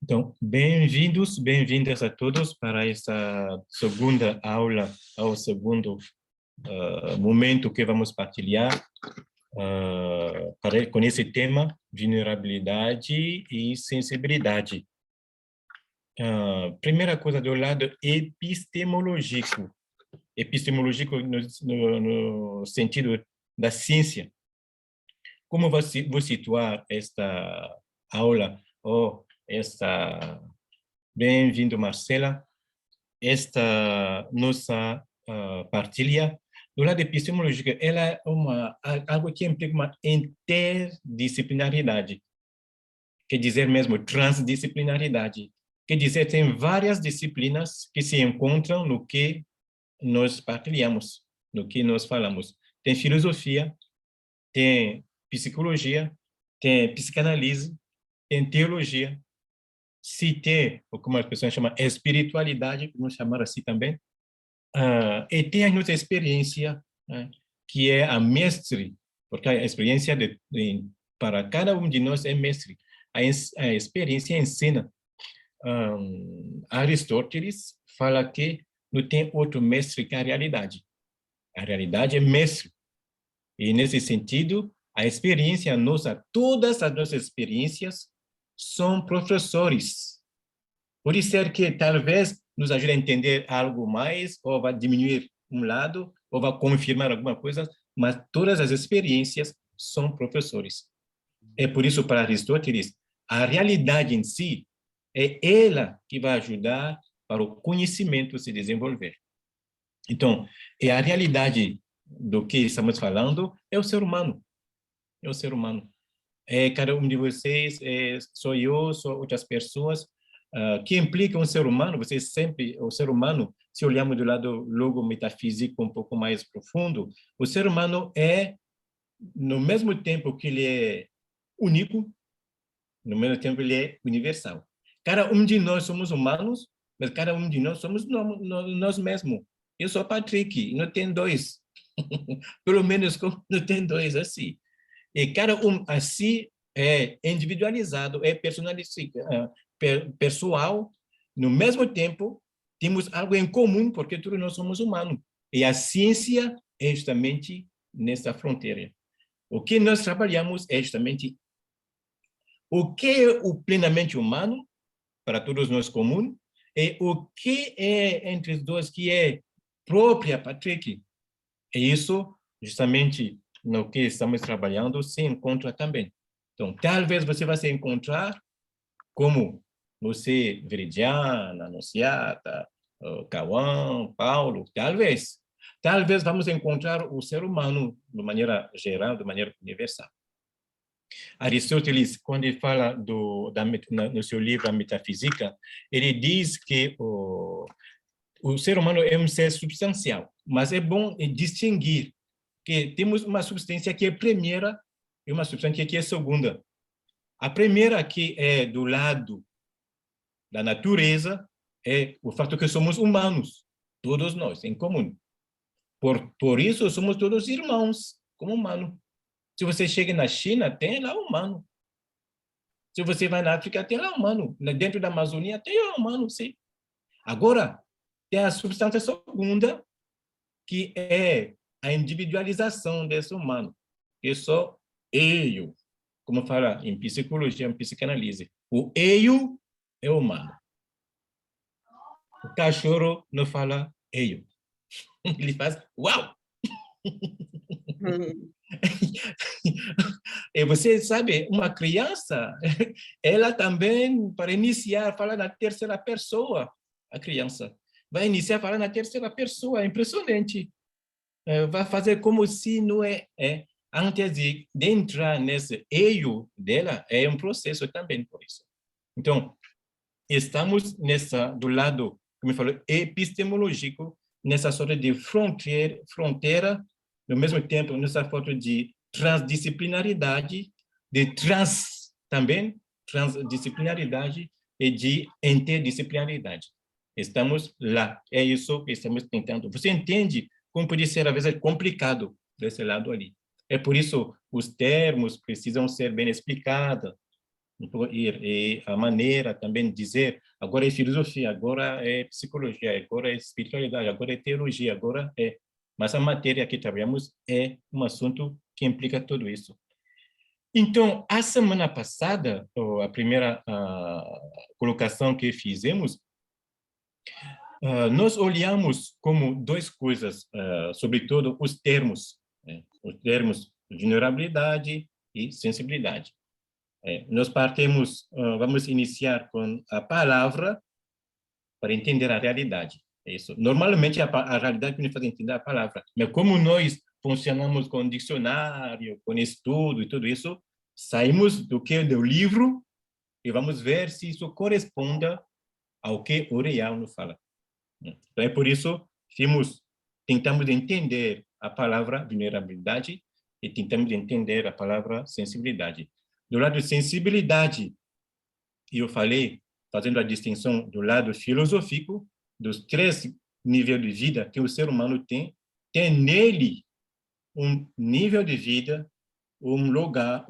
Então, bem-vindos, bem-vindas a todos para essa segunda aula, ao segundo momento que vamos partilhar com esse tema, vulnerabilidade e sensibilidade. Primeira coisa, do lado epistemológico. Epistemológico no sentido da ciência. Como vou situar esta aula, ou esta... Bem-vindo, Marcela. Esta nossa partilha do lado epistemológico, ela é algo que implica uma interdisciplinaridade, quer dizer mesmo transdisciplinaridade, quer dizer tem várias disciplinas que se encontram no que nós partilhamos, no que nós falamos. Tem filosofia, tem psicologia, tem psicanálise, tem teologia, se tem, ou como as pessoas chamam, espiritualidade, vamos chamar assim também, e tem a nossa experiência, né, que é a mestre, porque a experiência para cada um de nós é mestre. A experiência ensina. Aristóteles fala que não tem outro mestre que a realidade. A realidade é mestre. E, nesse sentido, a experiência nossa, todas as nossas experiências são professores. Por isso é que talvez nos ajude a entender algo mais, ou vai diminuir um lado, ou vai confirmar alguma coisa, mas todas as experiências são professores. É por isso, para Aristóteles, a realidade em si é ela que vai ajudar para o conhecimento se desenvolver. Então, é a realidade do que estamos falando é o ser humano. É o ser humano. É cada um de vocês, sou eu, sou outras pessoas, que implicam o ser humano. Vocês sempre, o ser humano, se olharmos do lado logo metafísico um pouco mais profundo, o ser humano é, no mesmo tempo que ele é único, no mesmo tempo ele é universal. Cada um de nós somos humanos, mas cada um de nós somos nós mesmos. Eu sou Patrick, não tem dois. Pelo menos não tem dois assim. E cada um assim é individualizado, é personalizado, pessoal. No mesmo tempo, temos algo em comum, porque todos nós somos humanos. E a ciência é justamente nessa fronteira. O que nós trabalhamos é justamente o que é o plenamente humano, para todos nós comum, e o que é entre os dois que é própria Patrick. E isso, justamente, no que estamos trabalhando, se encontra também. Então, talvez você vai se encontrar como você, Veridiana, Anunciata, Cauã, Paulo, talvez. Talvez vamos encontrar o ser humano de maneira geral, de maneira universal. Aristóteles, quando ele fala no seu livro A Metafísica, ele diz que o ser humano é um ser substancial, mas é bom distinguir que temos uma substância que é primeira e uma substância que é segunda. A primeira, que é do lado da natureza, é o fato que somos humanos, todos nós, em comum. Por isso, somos todos irmãos, como humanos. Se você chega na China, tem lá humano. Se você vai na África, tem lá humano. Dentro da Amazônia, tem lá humano, sim. Agora, tem a substância segunda, que é a individualização desse humano. Que sou eu, como fala em psicologia, em psicanálise. O eu é o humano. O cachorro não fala eu. Ele faz uau! E você sabe, uma criança, ela também, para iniciar, fala na terceira pessoa, a criança. Vai iniciar a falar na terceira pessoa, é impressionante. Vai fazer como se não antes de entrar nesse eu dela, é um processo também por isso. Então, estamos do lado, como eu falei, epistemológico, nessa sorte de fronteira, no mesmo tempo, nessa forma de transdisciplinaridade, também, transdisciplinaridade e de interdisciplinaridade. Estamos lá, é isso que estamos tentando. Você entende como pode ser, às vezes, complicado desse lado ali. É por isso os termos precisam ser bem explicados, E a maneira também de dizer, agora é filosofia, agora é psicologia, agora é espiritualidade, agora é teologia, agora é... Mas a matéria que trabalhamos é um assunto que implica tudo isso. Então, a semana passada, a primeira colocação que fizemos, nós olhamos como duas coisas, sobretudo os termos vulnerabilidade e sensibilidade. Nós partimos, vamos iniciar com a palavra para entender a realidade. É isso. Normalmente, a realidade que nos faz entender a palavra. Mas como nós funcionamos com dicionário, com estudo e tudo isso, saímos do livro e vamos ver se isso corresponde ao que o real nos fala. Então, é por isso que tentamos entender a palavra vulnerabilidade e tentamos entender a palavra sensibilidade. Do lado de sensibilidade, eu falei, fazendo a distinção do lado filosófico, dos 3 níveis de vida que o ser humano tem nele um nível de vida, um lugar,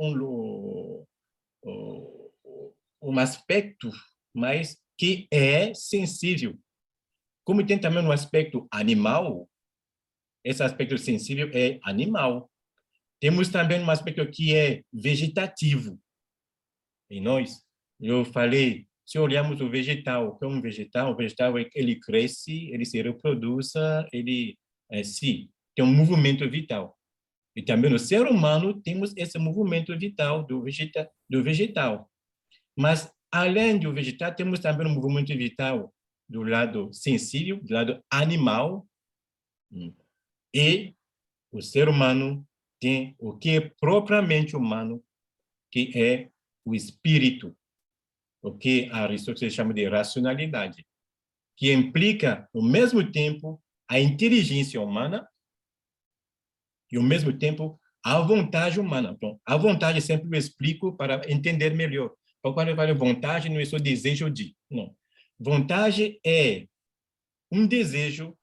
um aspecto mais que é sensível. Como tem também um aspecto animal, esse aspecto sensível é animal. Temos também um aspecto que é vegetativo. Em nós, eu falei, se olharmos o vegetal, que é um vegetal, o vegetal ele cresce, ele se reproduz, ele sim, tem um movimento vital. E também no ser humano temos esse movimento vital do vegetal. Mas, além do vegetal, temos também um movimento vital do lado sensível, do lado animal, e o ser humano tem o que é propriamente humano, que é o espírito, o que Aristóteles chama de racionalidade, que implica, ao mesmo tempo, a inteligência humana e, ao mesmo tempo, a vontade humana. Então, a vontade sempre eu explico para entender melhor. Então, quando eu falo vontade, não é só desejo de. Não. Vontade é um desejo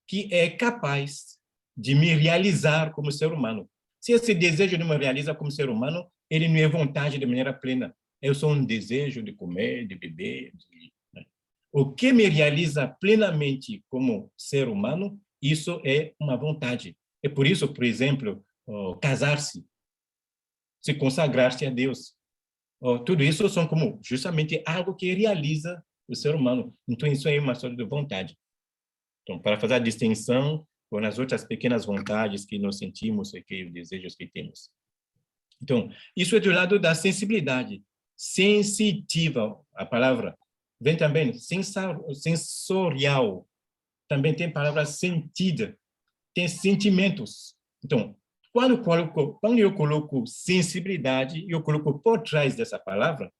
que é capaz de me realizar como ser humano. Se esse desejo não me realiza como ser humano, ele não é vontade de maneira plena. É só um desejo de comer, de beber. Né? O que me realiza plenamente como ser humano, isso é uma vontade. É por isso, por exemplo, casar-se, se consagrar-se a Deus. Tudo isso são como justamente algo que realiza o ser humano. Então, isso é uma sorte de vontade. Então, para fazer a distinção com as outras pequenas vontades que nós sentimos e que os desejos que temos. Então, isso é do lado da sensibilidade. Sensitiva, a palavra. Vem também sensorial. Também tem a palavra sentida. Tem sentimentos. Então, quando eu coloco sensibilidade, eu coloco por trás dessa palavra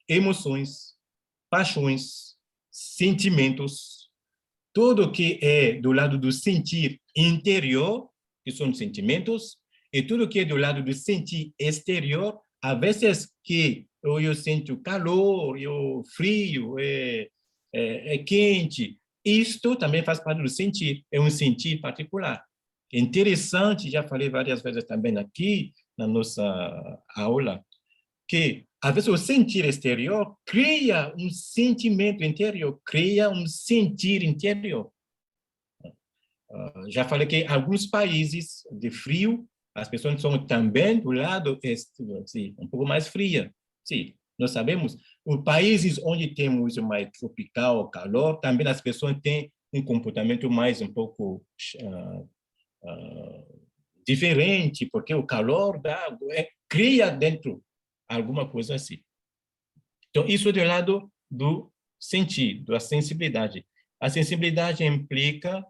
emoções, paixões, sentimentos, tudo que é do lado do sentir interior, que são sentimentos, e tudo que é do lado do sentir exterior, às vezes que eu sinto calor, eu frio, é quente, isto também faz parte do sentir, é um sentir particular. Interessante, já falei várias vezes também aqui na nossa aula, que às vezes o sentir exterior cria um sentimento interior, cria um sentir interior. Já falei que alguns países de frio, as pessoas são também do lado sim, um pouco mais fria. Sim, nós sabemos. Os países onde temos mais tropical, calor, também as pessoas têm um comportamento mais um pouco diferente, porque o calor cria dentro alguma coisa assim. Então, isso é do lado do sentir, da sensibilidade. A sensibilidade implica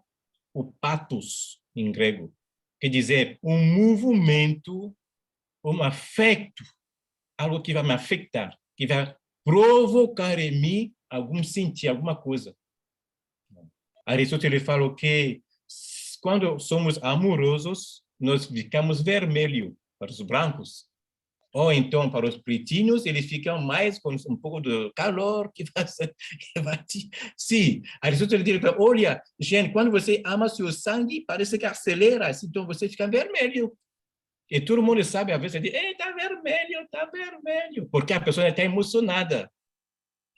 o pathos, em grego, quer dizer, um movimento, um afeto, algo que vai me afetar, que vai provocar em mim algum sentir, alguma coisa. Aristóteles falou que quando somos amorosos, nós ficamos vermelhos para os brancos, ou então, para os pretinhos, eles ficam mais com um pouco de calor que vai sim, Aristóteles diz, olha, gente, quando você ama seu sangue, parece que acelera, então você fica vermelho. E todo mundo sabe, às vezes, diz, está vermelho, porque a pessoa está emocionada.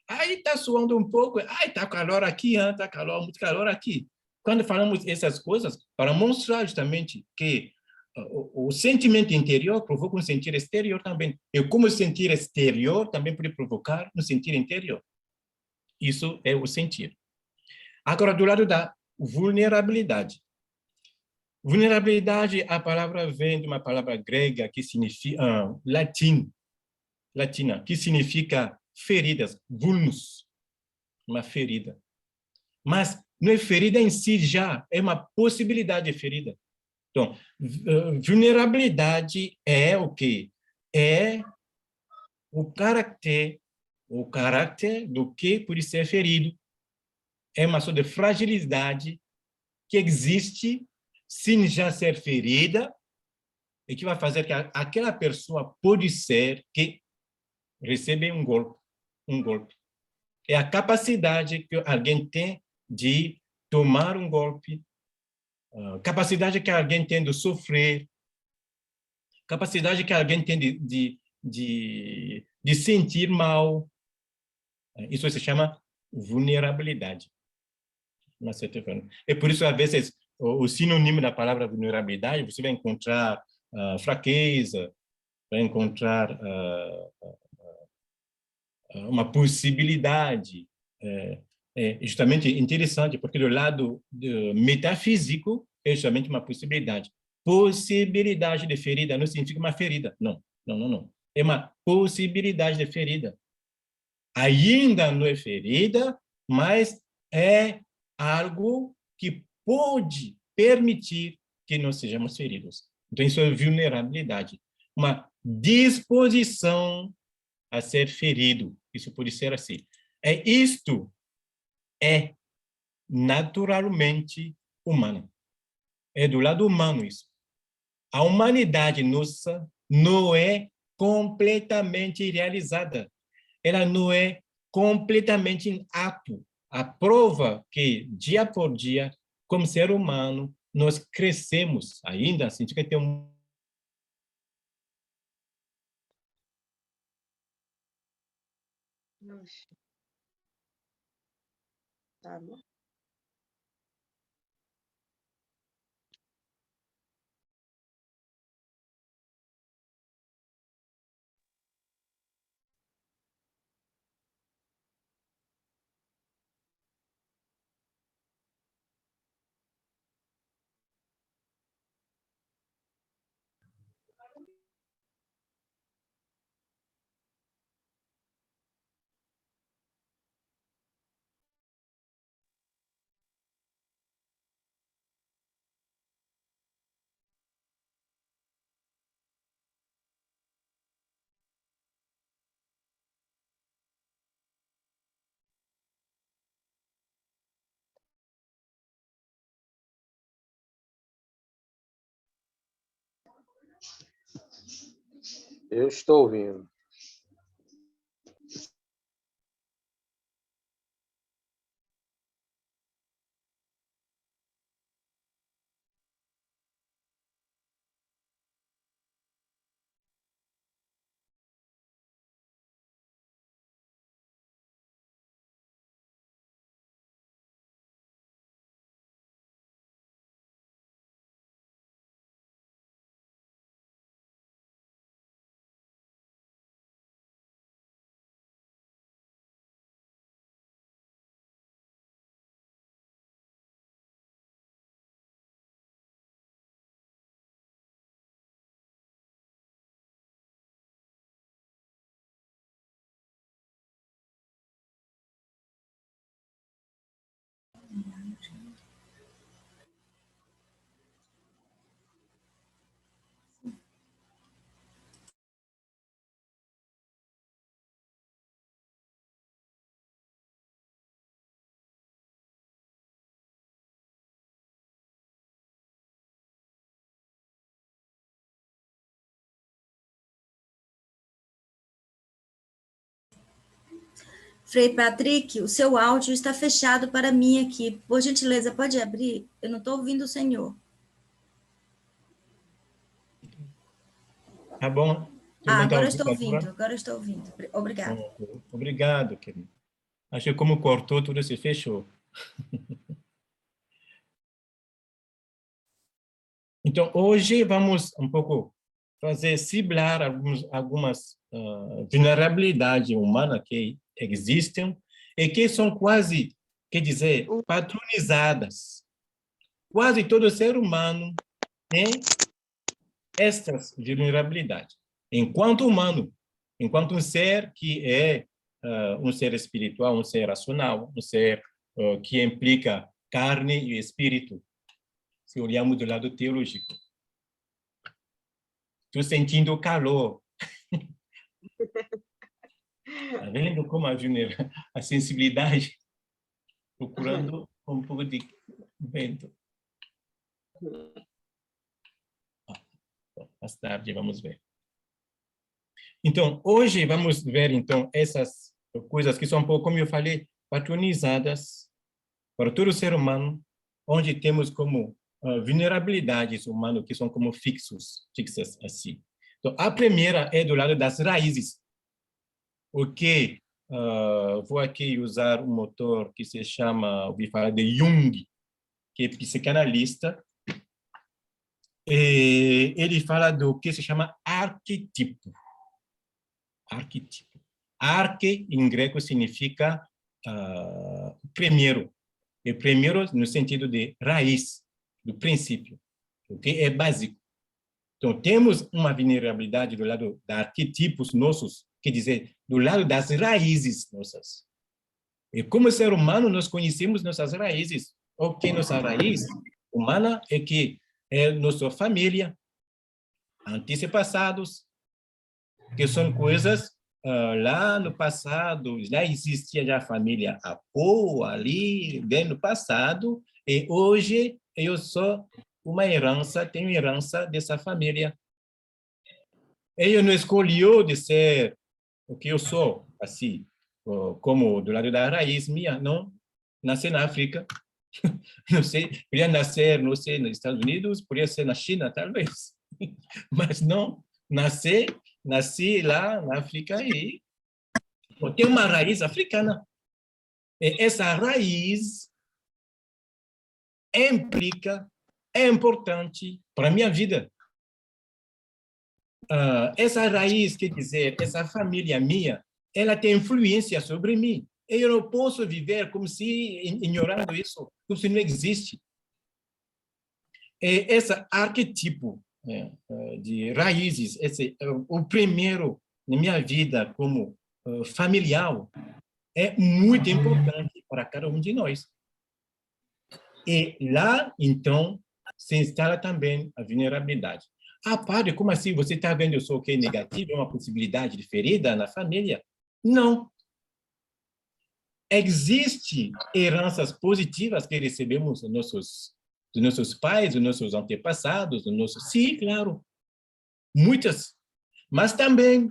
Aí está suando um pouco, está calor aqui, está calor, muito calor aqui. Quando falamos essas coisas, para mostrar justamente que o sentimento interior provoca um sentir exterior também. E como o sentir exterior também pode provocar um sentir interior. Isso é o sentir. Agora, do lado da vulnerabilidade. Vulnerabilidade, a palavra vem de uma palavra grega que significa, latina, que significa feridas, vulnus, uma ferida. Mas não é ferida em si já, é uma possibilidade de ferida. Então, vulnerabilidade é o quê? É o caráter do que pode ser ferido. É uma sorte de fragilidade que existe sem já ser ferida e que vai fazer que aquela pessoa pode ser que receba um golpe. É a capacidade que alguém tem de tomar um golpe, capacidade que alguém tem de sofrer, capacidade que alguém tem de sentir mal. Isso se chama vulnerabilidade. É por isso, às vezes, o sinônimo da palavra vulnerabilidade, você vai encontrar fraqueza, vai encontrar uma possibilidade. É justamente interessante, porque do lado metafísico é justamente uma possibilidade. Possibilidade de ferida não significa uma ferida, não. É uma possibilidade de ferida. Ainda não é ferida, mas é algo que pode permitir que não sejamos feridos. Então, isso é vulnerabilidade. Uma disposição a ser ferido. Isso pode ser assim. Isto é naturalmente humano. É do lado humano isso. A humanidade nossa não é completamente realizada. Ela não é completamente em ato. A prova que, dia por dia, como ser humano, nós crescemos ainda, assim, que tem um... Tá bom. Eu estou ouvindo. Frei Patrick, o seu áudio está fechado para mim aqui. Por gentileza, pode abrir? Eu não estou ouvindo o senhor. Tá bom? Todo mundo tá Agora eu ouvindo estou ouvindo, agora? agora eu estou ouvindo. Obrigada. Obrigado, querido. Acho que como cortou, tudo se fechou. Então, hoje vamos um pouco fazer ciblar algumas vulnerabilidades humanas que existem e que são quase, quer dizer, padronizadas. Quase todo ser humano tem estas vulnerabilidades. Enquanto humano, enquanto um ser que é um ser espiritual, um ser racional, um ser que implica carne e espírito, se olharmos do lado teológico. Estou sentindo o calor. Está vendo como a sensibilidade procurando um pouco de vento. Mais tarde vamos ver. Então, hoje vamos ver então essas coisas que são um pouco, como eu falei, patronizadas para todo ser humano, onde temos como vulnerabilidades humanas que são como fixas assim. Então, a primeira é do lado das raízes. Ok, vou aqui usar um motor que se chama, ouvi falar de Jung, que é psicanalista, e ele fala do que se chama arquetipo. Arquetipo. Arque, em grego, significa primeiro. E primeiro no sentido de raiz, do princípio, ok? É básico. Então, temos uma vulnerabilidade do lado dos arquetipos nossos, quer dizer, do lado das raízes nossas. E como ser humano, nós conhecemos nossas raízes. O que é nossa raiz humana é que é nossa família, antepassados, que são coisas lá no passado, já existia já a família Apo ali, bem no passado, e hoje eu sou uma herança, tenho herança dessa família. Eu não escolhi de ser o que eu sou, assim, como do lado da raiz minha, não. Nasci na África, não sei, podia nascer, não sei, nos Estados Unidos, podia ser na China, talvez, mas não, nasci lá na África e tem uma raiz africana. E essa raiz implica, é importante para a minha vida. Essa raiz, quer dizer, essa família minha, ela tem influência sobre mim. Eu não posso viver como se ignorando isso, como se não existe. E esse arquetipo de raízes, esse o primeiro na minha vida como familiar, é muito importante para cada um de nós. E lá, então, se instala também a vulnerabilidade. Ah, padre, como assim? Você está vendo eu sou o que negativo? É uma possibilidade de ferida na família? Não. Existem heranças positivas que recebemos dos nossos pais, dos nossos antepassados, dos nossos... Sim, claro. Muitas. Mas também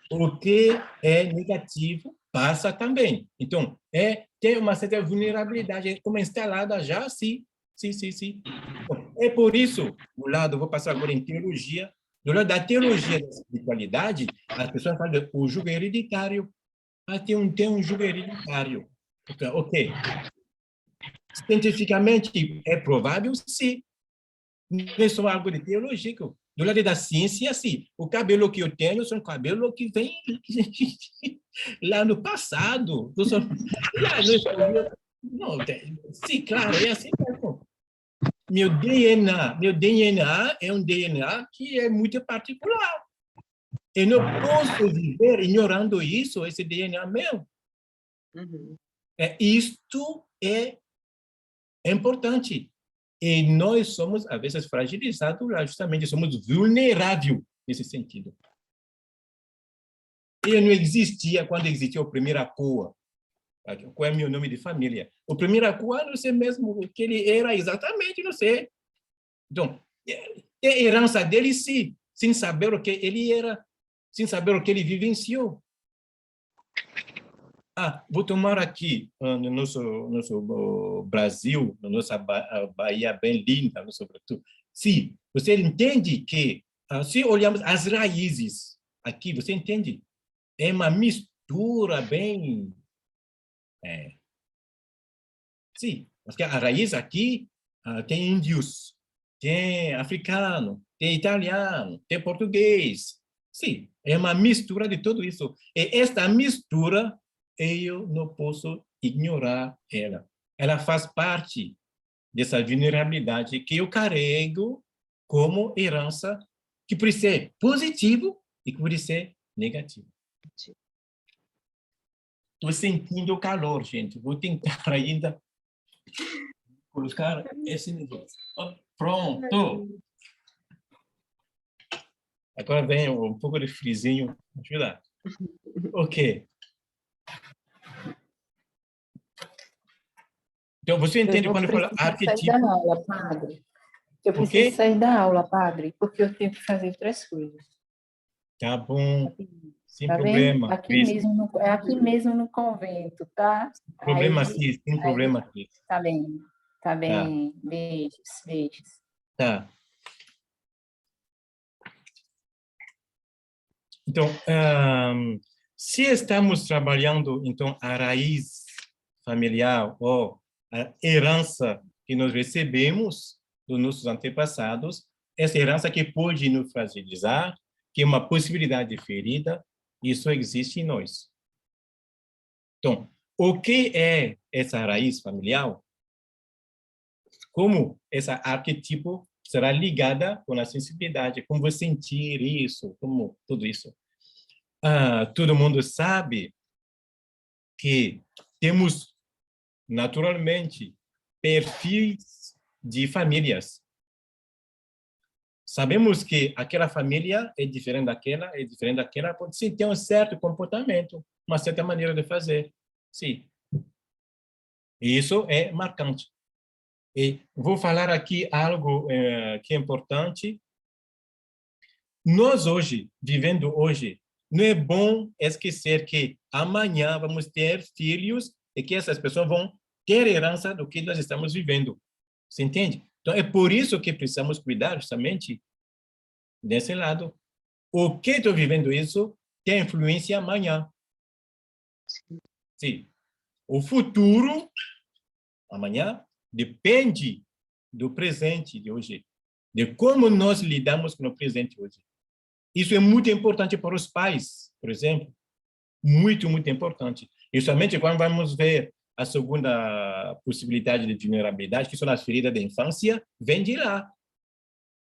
o que é negativo passa também. Então, tem uma certa vulnerabilidade como instalada já, sim. Sim. É por isso, do lado, vou passar agora em teologia, do lado da teologia da espiritualidade, as pessoas falam o jugo hereditário. Tem um jugo hereditário. Então, ok. Cientificamente, é provável? Sim. Não é só algo de teológico. Do lado da ciência, sim. O cabelo que eu tenho é um cabelo que vem lá no passado. Não, sim, claro, é assim mesmo. Meu DNA é um DNA que é muito particular. Eu não posso viver ignorando isso, esse DNA meu. Uhum. Isto é importante. E nós somos, às vezes, fragilizados, justamente somos vulneráveis nesse sentido. E não existia quando existiu o primeiro Apoa. Qual é meu nome de família? O primeiro Apoa, não sei mesmo o que ele era exatamente, não sei. Então, é herança dele, sim, sem saber o que ele era, sem saber o que ele vivenciou. Vou tomar aqui, no nosso Brasil, na nossa Bahia bem linda, sobretudo. Sim, você entende que se olharmos as raízes aqui, você entende? É uma mistura bem... sim, porque a raiz aqui tem índios, tem africano, tem italiano, tem português. Sim, é uma mistura de tudo isso. E esta mistura, eu não posso ignorar ela. Ela faz parte dessa vulnerabilidade que eu carrego como herança, que pode ser positivo e que pode ser negativo. Estou sentindo calor, gente. Vou tentar ainda colocar esse negócio. Pronto. Agora vem um pouco de frisinho. Ajuda. Ok. Então, você entende quando eu falo arquetipo? Sair da aula, padre. Eu preciso sair da aula, padre, porque eu tenho que fazer outras coisas. Tá bom. Sem Tá problema. vendo? É aqui mesmo no convento, tá? Problema sim, sem problema aqui. Tá bem. Tá bem. Tá. Beijos, beijos. Tá. Então, se estamos trabalhando, então, a raiz familiar ou a herança que nós recebemos dos nossos antepassados, essa herança que pode nos fragilizar, que é uma possibilidade de ferida, isso existe em nós. Então, o que é essa raiz familiar? Como esse arquetipo será ligada com a sensibilidade, como você sentir isso, como tudo isso. Todo mundo sabe que temos, naturalmente, perfis de famílias. Sabemos que aquela família é diferente daquela, pode sim ter um certo comportamento, uma certa maneira de fazer. Sim. E isso é marcante. E vou falar aqui algo que é importante. Nós hoje, vivendo hoje, não é bom esquecer que amanhã vamos ter filhos e que essas pessoas vão ter herança do que nós estamos vivendo. Você entende? Então, é por isso que precisamos cuidar justamente desse lado. O que estou vivendo isso tem influência amanhã. Sim. O futuro, amanhã, depende do presente de hoje, de como nós lidamos com o presente hoje. Isso é muito importante para os pais, por exemplo. Muito, muito importante. E somente quando vamos ver a segunda possibilidade de vulnerabilidade, que são as feridas da infância, vem de lá.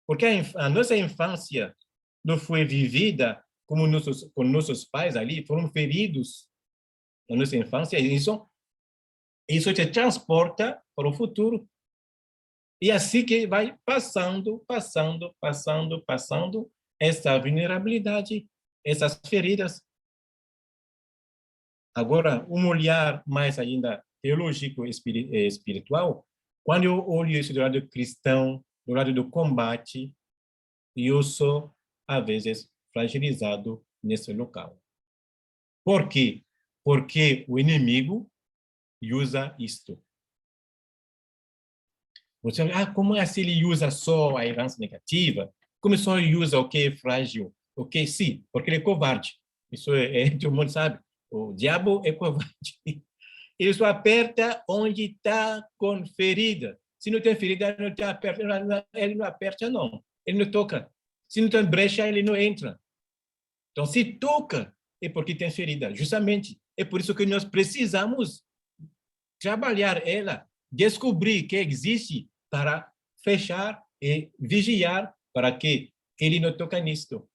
Porque a nossa infância não foi vivida como com nossos pais ali, foram feridos na nossa infância, e isso te transporta para o futuro. E assim que vai passando essa vulnerabilidade, essas feridas. Agora, um olhar mais ainda teológico e espiritual, quando eu olho isso do lado cristão, do lado do combate, eu sou, às vezes, fragilizado nesse local. Por quê? Porque o inimigo usa isto. Você como assim ele usa só a herança negativa? Como só usa o que é frágil? O que sim, porque ele é covarde. Isso todo mundo sabe. O diabo é covarde. Ele só aperta onde está com ferida. Se não tem ferida, ele não aperta, ele não aperta, não. Ele não toca. Se não tem brecha, ele não entra. Então, se toca, é porque tem ferida. Justamente, é por isso que nós precisamos trabalhar ela, descobrir que existe para fechar e vigiar para que ele não toque nisto.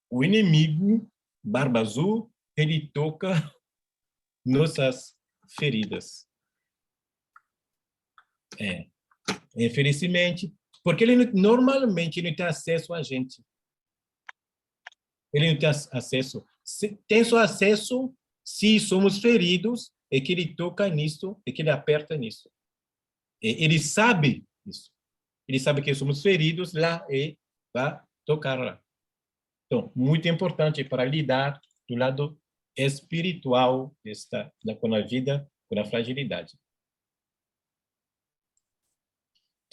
O inimigo, Barba Azul, ele toca nossas feridas. Infelizmente, porque ele normalmente não tem acesso a gente. Ele não tem acesso. Tem só acesso se somos feridos e que ele toca nisso e que ele aperta nisso. Ele sabe isso. Ele sabe que somos feridos lá e vai tocar lá. Então, muito importante para lidar do lado espiritual com a vida, com a fragilidade.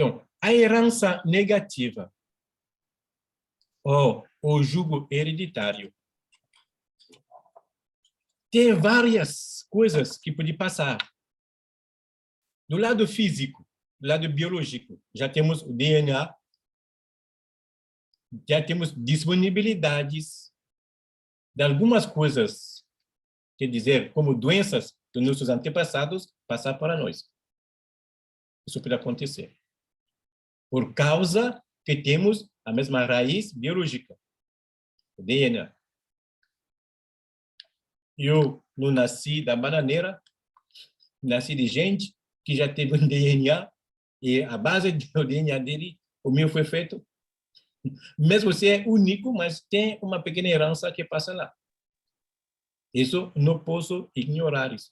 Então, a herança negativa, ou o jugo hereditário, tem várias coisas que podem passar. Do lado físico, do lado biológico, já temos o DNA, já temos disponibilidades de algumas coisas, quer dizer, como doenças dos nossos antepassados, passar para nós. Isso pode acontecer. Por causa que temos a mesma raiz biológica, o DNA. Eu não nasci da bananeira, nasci de gente que já teve um DNA, e a base do DNA dele, o meu foi feito, mesmo se é único, mas tem uma pequena herança que passa lá. Isso não posso ignorar isso.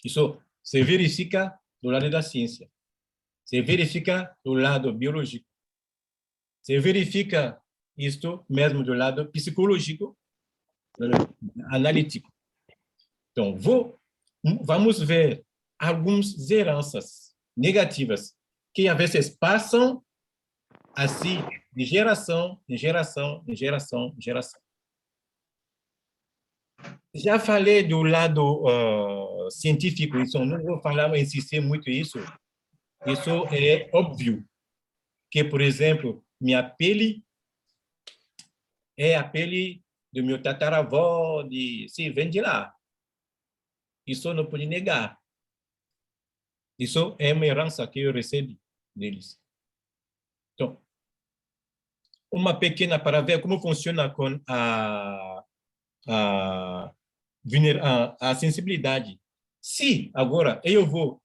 Isso se verifica do lado da ciência, se verifica do lado biológico, se verifica isto mesmo do lado psicológico, analítico. Então, vamos ver algumas heranças negativas que, às vezes, passam assim, de geração em geração, em geração, em geração. Já falei do lado científico, isso não vou falar, insistir muito isso. Isso é óbvio que, por exemplo, minha pele é a pele do meu tataravó, vem de lá. Isso não pode negar. Isso é uma herança que eu recebi deles. Então, uma pequena para ver como funciona com a sensibilidade. Se agora eu vou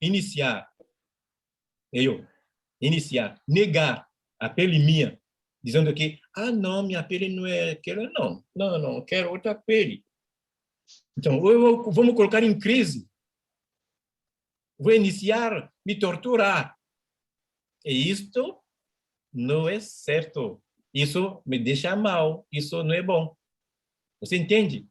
negar a pele minha, dizendo que, não, minha pele não é aquela, não, quero outra pele. Então, vamos colocar em crise. Vou iniciar me torturar. E isto não é certo. Isso me deixa mal. Isso não é bom. Você entende?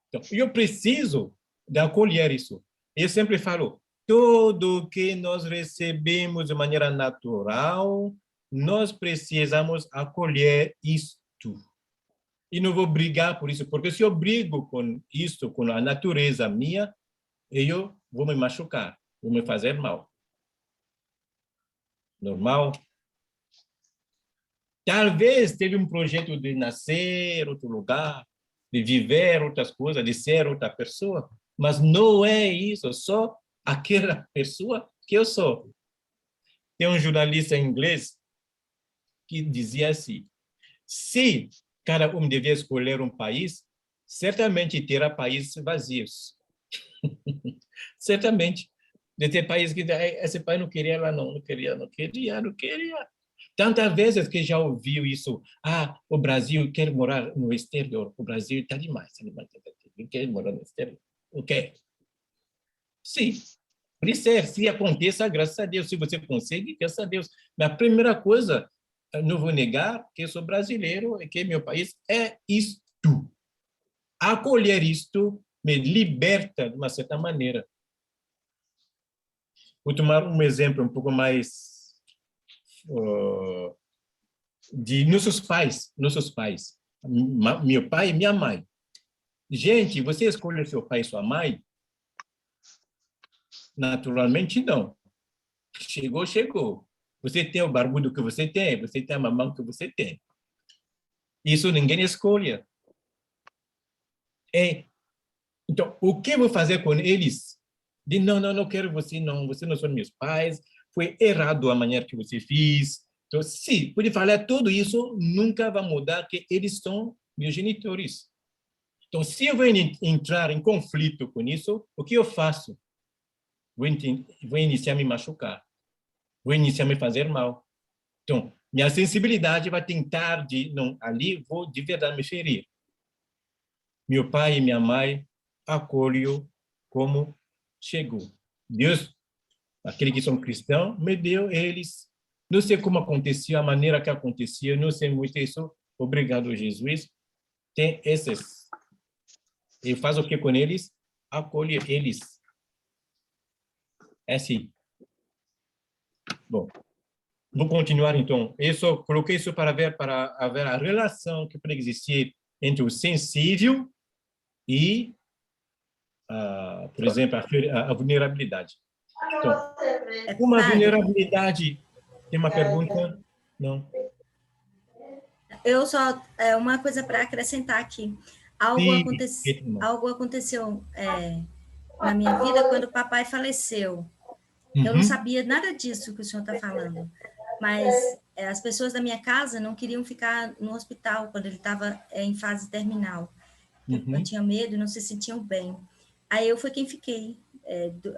Então, eu preciso de acolher isso. Eu sempre falo, tudo que nós recebemos de maneira natural, nós precisamos acolher isto. E não vou brigar por isso, porque se eu brigo com isso, com a natureza minha, eu vou me machucar, vou me fazer mal. Normal? Talvez teve um projeto de nascer em outro lugar, de viver outras coisas, de ser outra pessoa, mas não é isso, só aquela pessoa que eu sou. Tem um jornalista inglês que dizia assim, se cada um devia escolher um país, certamente terá países vazios. Certamente. De ter país que esse país não queria lá, não queria. Tantas vezes que já ouviu isso, o Brasil quer morar no exterior, o Brasil está demais, quer morar no exterior. O quê? Sim, pode ser, se aconteça, graças a Deus, se você consegue, graças a Deus. Mas a primeira coisa, não vou negar que eu sou brasileiro e que meu país é isto. Acolher isto me liberta de uma certa maneira. Vou tomar um exemplo um pouco mais de nossos pais. Meu pai e minha mãe. Gente, você escolhe seu pai e sua mãe? Naturalmente, não. Chegou. Você tem o barbudo que você tem a mamãe que você tem. Isso ninguém escolhe. Então, o que eu vou fazer com eles? De não quero você não são meus pais, foi errado a maneira que você fez. Então, sim, pode falar tudo isso, nunca vai mudar que eles são meus genitores. Então, se eu vou entrar em conflito com isso, o que eu faço? Vou iniciar a me machucar, vou iniciar a me fazer mal. Então, minha sensibilidade vai tentar ali vou de verdade me ferir. Meu pai e minha mãe acolho como chegou. Deus, aqueles que são cristãos, me deu eles. Não sei como aconteceu, a maneira que acontecia, não sei muito isso. Obrigado, Jesus. Tem esses. E faz o que com eles? Acolhe eles. É assim. Bom, vou continuar, então. Eu coloquei isso para ver a relação que pode existir entre o sensível e, por exemplo, a vulnerabilidade. Então, uma vulnerabilidade... Tem uma pergunta? Não? Eu só... uma coisa para acrescentar aqui. Algo aconteceu na minha vida quando o papai faleceu. Eu não sabia nada disso que o senhor está falando, mas as pessoas da minha casa não queriam ficar no hospital quando ele estava em fase terminal. Eu tinha medo e não se sentiam bem. Aí eu fui quem fiquei,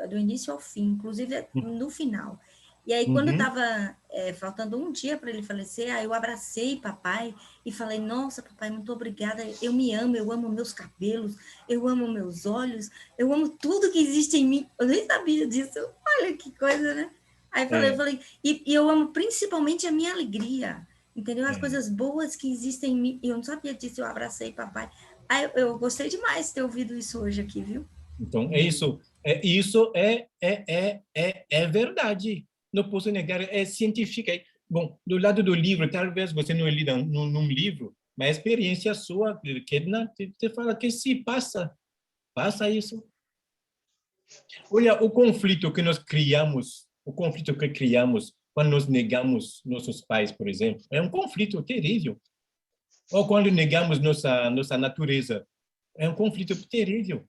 do início ao fim, inclusive no final. E aí, quando estava faltando um dia para ele falecer, aí eu abracei papai e falei, nossa, papai, muito obrigada, eu me amo, eu amo meus cabelos, eu amo meus olhos, eu amo tudo que existe em mim. Eu nem sabia disso, olha que coisa, né? Aí eu falei, e eu amo principalmente a minha alegria, entendeu? As coisas boas que existem em mim, e eu não sabia disso, eu abracei papai. Aí eu gostei demais de ter ouvido isso hoje aqui, viu? Então, isso é verdade. Não posso negar, é científica. Bom, do lado do livro, talvez você não lida num livro, mas a experiência sua, Kedna, você fala que se passa isso. Olha, o conflito que criamos quando nós negamos nossos pais, por exemplo, é um conflito terrível. Ou quando negamos nossa natureza, é um conflito terrível.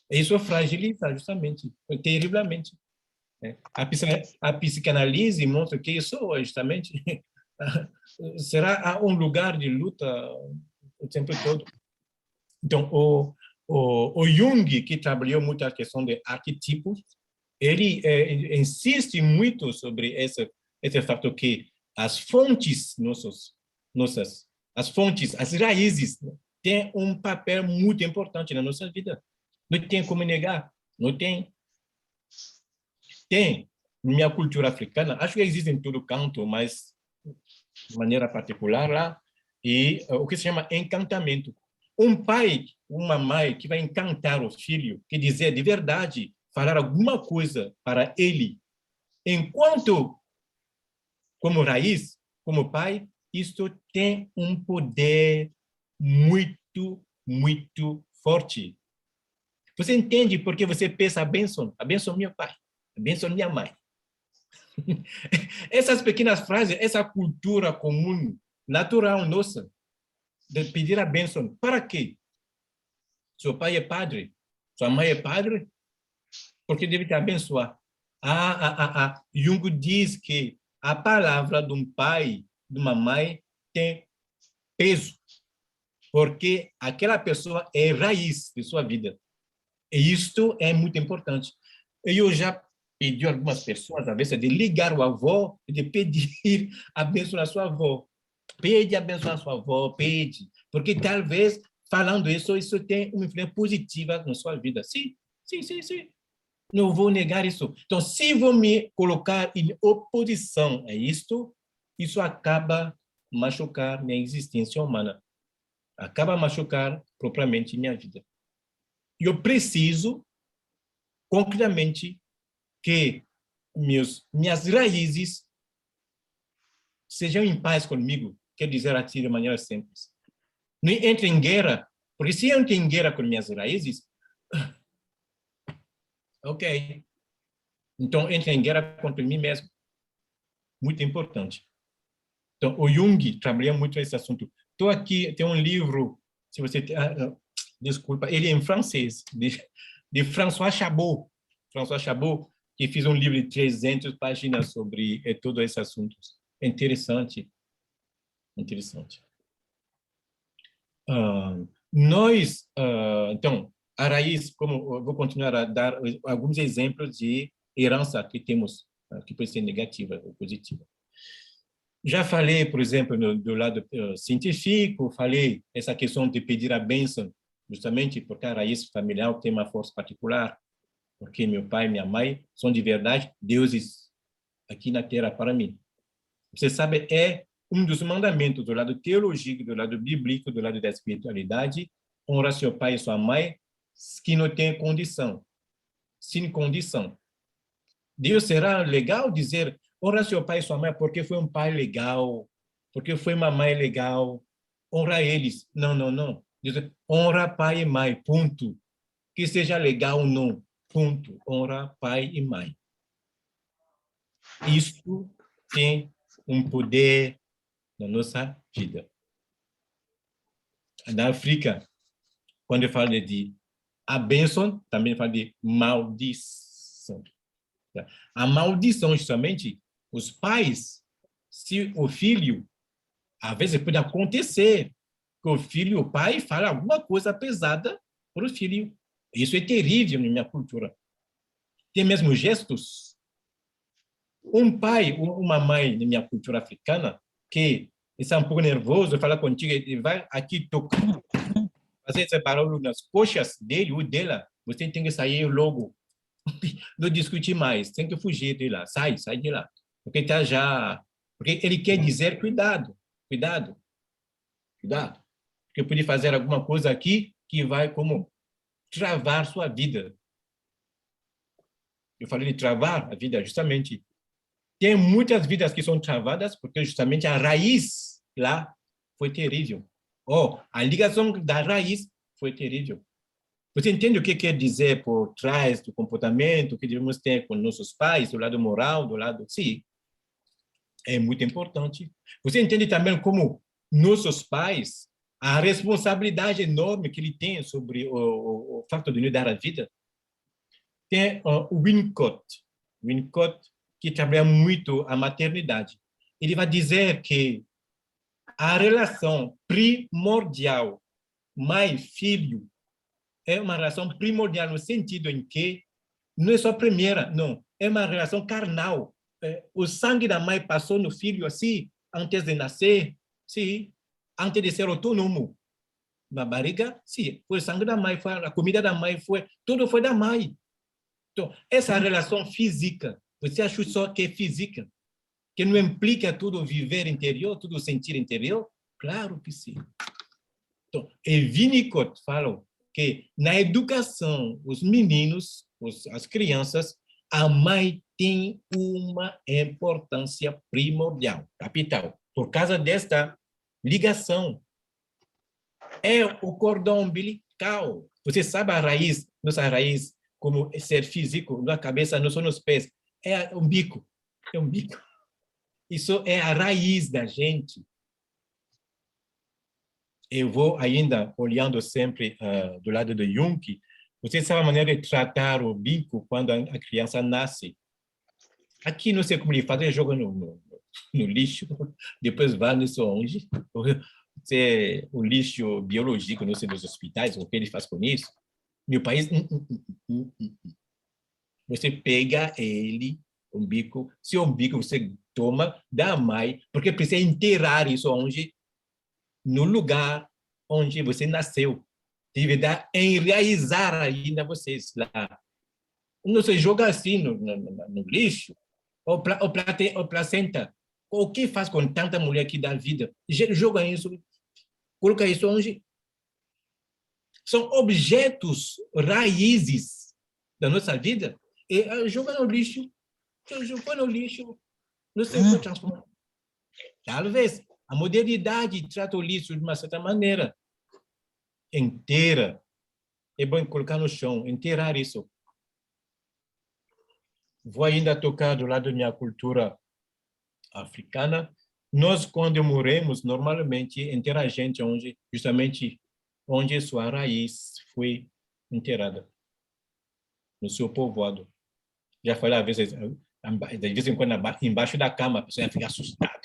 Isso fragiliza, justamente, terrivelmente. A psicanálise mostra que isso, justamente, será um lugar de luta o tempo todo. Então, o Jung, que trabalhou muito a questão de arquetipos, ele insiste muito sobre esse fato que as fontes as fontes, as raízes, têm um papel muito importante na nossa vida. Não tem como negar, não tem. Tem, minha cultura africana, acho que existe em todo canto, mas de maneira particular lá, e o que se chama encantamento. Um pai, uma mãe que vai encantar o filho, que dizer de verdade, falar alguma coisa para ele, enquanto, como raiz, como pai, isto tem um poder muito, muito forte. Você entende porque você pensa a bênção meu pai, a bênção minha mãe. Essas pequenas frases, essa cultura comum, natural nossa, de pedir a bênção. Para quê? Seu pai é padre, sua mãe é padre, porque deve te abençoar. Jung diz que a palavra de um pai, de uma mãe, tem peso, porque aquela pessoa é raiz de sua vida. E isto é muito importante. Eu já pedi a algumas pessoas, às vezes, de ligar o avô e de pedir a bênção da sua avó. Pede a bênção da sua avó, pede. Porque talvez, falando isso tem uma influência positiva na sua vida. Sim. Não vou negar isso. Então, se vou me colocar em oposição a isto, isso acaba machucar minha existência humana. Acaba machucar propriamente minha vida. Eu preciso, concretamente, que minhas raízes sejam em paz comigo, quer dizer assim de maneira simples. Não entre em guerra, porque se eu entro em guerra com minhas raízes, ok. Então, entre em guerra contra mim mesmo. Muito importante. Então, o Jung trabalha muito esse assunto. Estou aqui, tem um livro, se você... desculpa, ele é em francês, de François Chabot. François Chabot, que fez um livro de 300 páginas sobre todos esses assuntos. É interessante. Então, a raiz, como eu vou continuar a dar alguns exemplos de herança que temos, que pode ser negativa ou positiva. Já falei, por exemplo, do lado científico, falei essa questão de pedir a bênção, justamente porque a raiz familiar tem uma força particular, porque meu pai e minha mãe são de verdade deuses aqui na Terra para mim. Você sabe, é um dos mandamentos do lado teológico, do lado bíblico, do lado da espiritualidade, honra seu pai e sua mãe, que não tem condição, sem condição. Deus será legal dizer, honra seu pai e sua mãe porque foi um pai legal, porque foi uma mãe legal, honra eles. Não, não, não. Deus, honra pai e mãe, ponto. Que seja legal ou não, ponto. Honra pai e mãe. Isso tem um poder na nossa vida. Na África, quando eu falo de a bênção, também falo de maldição. A maldição, justamente, os pais, se o filho, às vezes pode acontecer que o filho, o pai, fala alguma coisa pesada para o filho. Isso é terrível na minha cultura. Tem mesmo gestos. Um pai ou uma mãe na minha cultura africana que está um pouco nervoso, fala contigo, ele vai aqui tocar, fazer esse barulho nas coxas dele ou dela, você tem que sair logo. Não discutir mais, tem que fugir de lá, sai de lá. Porque tá já, porque ele quer dizer cuidado, cuidado, cuidado. Porque pode fazer alguma coisa aqui que vai como travar sua vida. Eu falei de travar a vida, justamente. Tem muitas vidas que são travadas porque justamente a raiz lá foi terrível. A ligação da raiz foi terrível. Você entende o que quer dizer por trás do comportamento que devemos ter com nossos pais, do lado moral, do lado... Sim, é muito importante. Você entende também como nossos pais, a responsabilidade enorme que ele tem sobre o fato de nos dar a vida? Tem o Winnicott, que trabalha muito a maternidade. Ele vai dizer que a relação primordial mãe-filho é uma relação primordial no sentido em que não é só a primeira, não, é uma relação carnal. O sangue da mãe passou no filho assim, antes de nascer, sim, antes de ser autônomo. Na barriga, sim, foi o sangue da mãe, foi a comida da mãe, tudo foi da mãe. Então, essa relação física, você acha só que é física? Que não implica tudo viver interior, tudo sentir interior? Claro que sim. Então, e Winnicott fala que na educação, os meninos, as crianças, a mãe tem uma importância primordial, capital, por causa desta ligação. É o cordão umbilical. Você sabe a raiz, nossa raiz, como ser físico, na cabeça, não são nos pés, é um bico. É um bico. Isso é a raiz da gente. Eu vou ainda olhando sempre do lado do Jung. Você sabe a maneira de tratar o bico quando a criança nasce? Aqui não sei como ele faz, ele joga no lixo, depois vai nisso onde o lixo biológico, não sei, dos hospitais, o que ele faz com isso. Meu país, você pega ele, um bico, se o bico você toma da mãe, porque precisa enterrar isso onde no lugar onde você nasceu. Deve dar, enraizar ainda vocês lá. Não se joga assim no lixo. O placenta. O que faz com tanta mulher que dá vida? Joga isso, coloca isso onde? São objetos, raízes da nossa vida, e joga no lixo. Jogou no lixo, não sei como transformar. Talvez a modernidade trata o lixo de uma certa maneira. Inteira. É bom colocar no chão, enterrar isso. Vou ainda tocar do lado da minha cultura africana. Nós, quando morremos, normalmente enterra a gente justamente onde sua raiz foi enterrada, no seu povoado. Já falei, às vezes, de vez em quando, embaixo da cama, a pessoa fica assustada.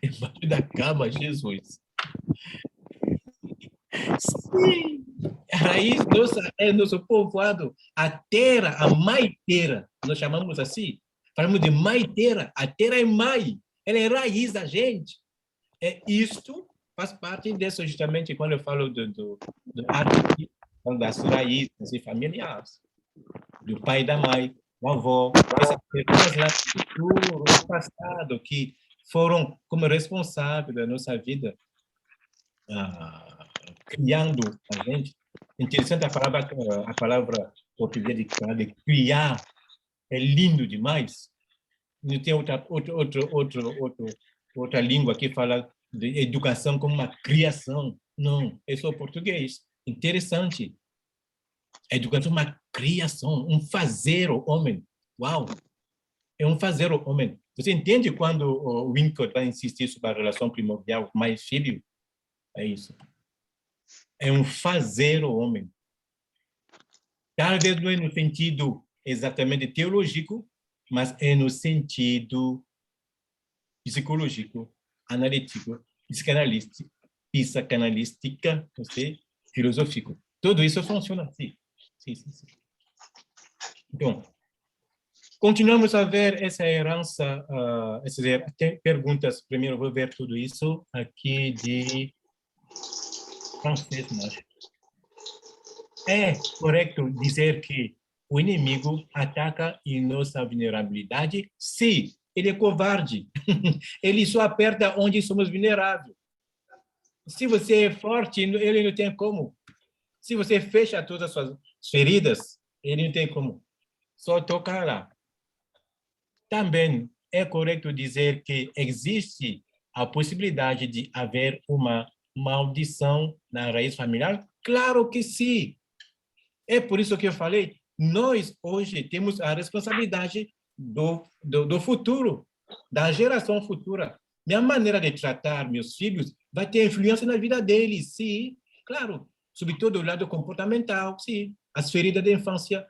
Embaixo da cama, Jesus. Sim, a raiz nossa é nosso povoado, a terra, a mãe terra, nós chamamos assim, falamos de mãe terra, a terra é mãe, ela é raiz da gente. Isto faz parte disso, justamente, quando eu falo das raízes familiares, do pai e da mãe, do avô, essas pessoas lá do futuro, do passado, que foram como responsáveis da nossa vida, criando a gente. Interessante a palavra portuguesa de criar. é lindo demais. Não tem outra língua que fala de educação como uma criação. Não, é só português. Interessante. A educação é uma criação, um fazer o homem. Uau! É um fazer o homem. Você entende quando o Winnicott vai insistir sobre a relação primordial mãe-filho? É isso. É um fazer o homem. Talvez não é no sentido exatamente teológico, mas é no sentido psicológico, analítico, psicanalística, filosófico. Tudo isso funciona assim. Sim. Então, continuamos a ver essa herança, essas perguntas. Primeiro vou ver tudo isso aqui de francês, mas é correto dizer que o inimigo ataca em nossa vulnerabilidade? Sim, ele é covarde. Ele só aperta onde somos vulneráveis. Se você é forte, ele não tem como. Se você fecha todas as suas feridas, ele não tem como. Só tocar lá. Também é correto dizer que existe a possibilidade de haver uma maldição na raiz familiar? Claro que sim. É por isso que eu falei, nós hoje temos a responsabilidade do futuro, da geração futura. Minha maneira de tratar meus filhos vai ter influência na vida deles, sim, claro. Sobretudo o lado comportamental, sim. As feridas da infância.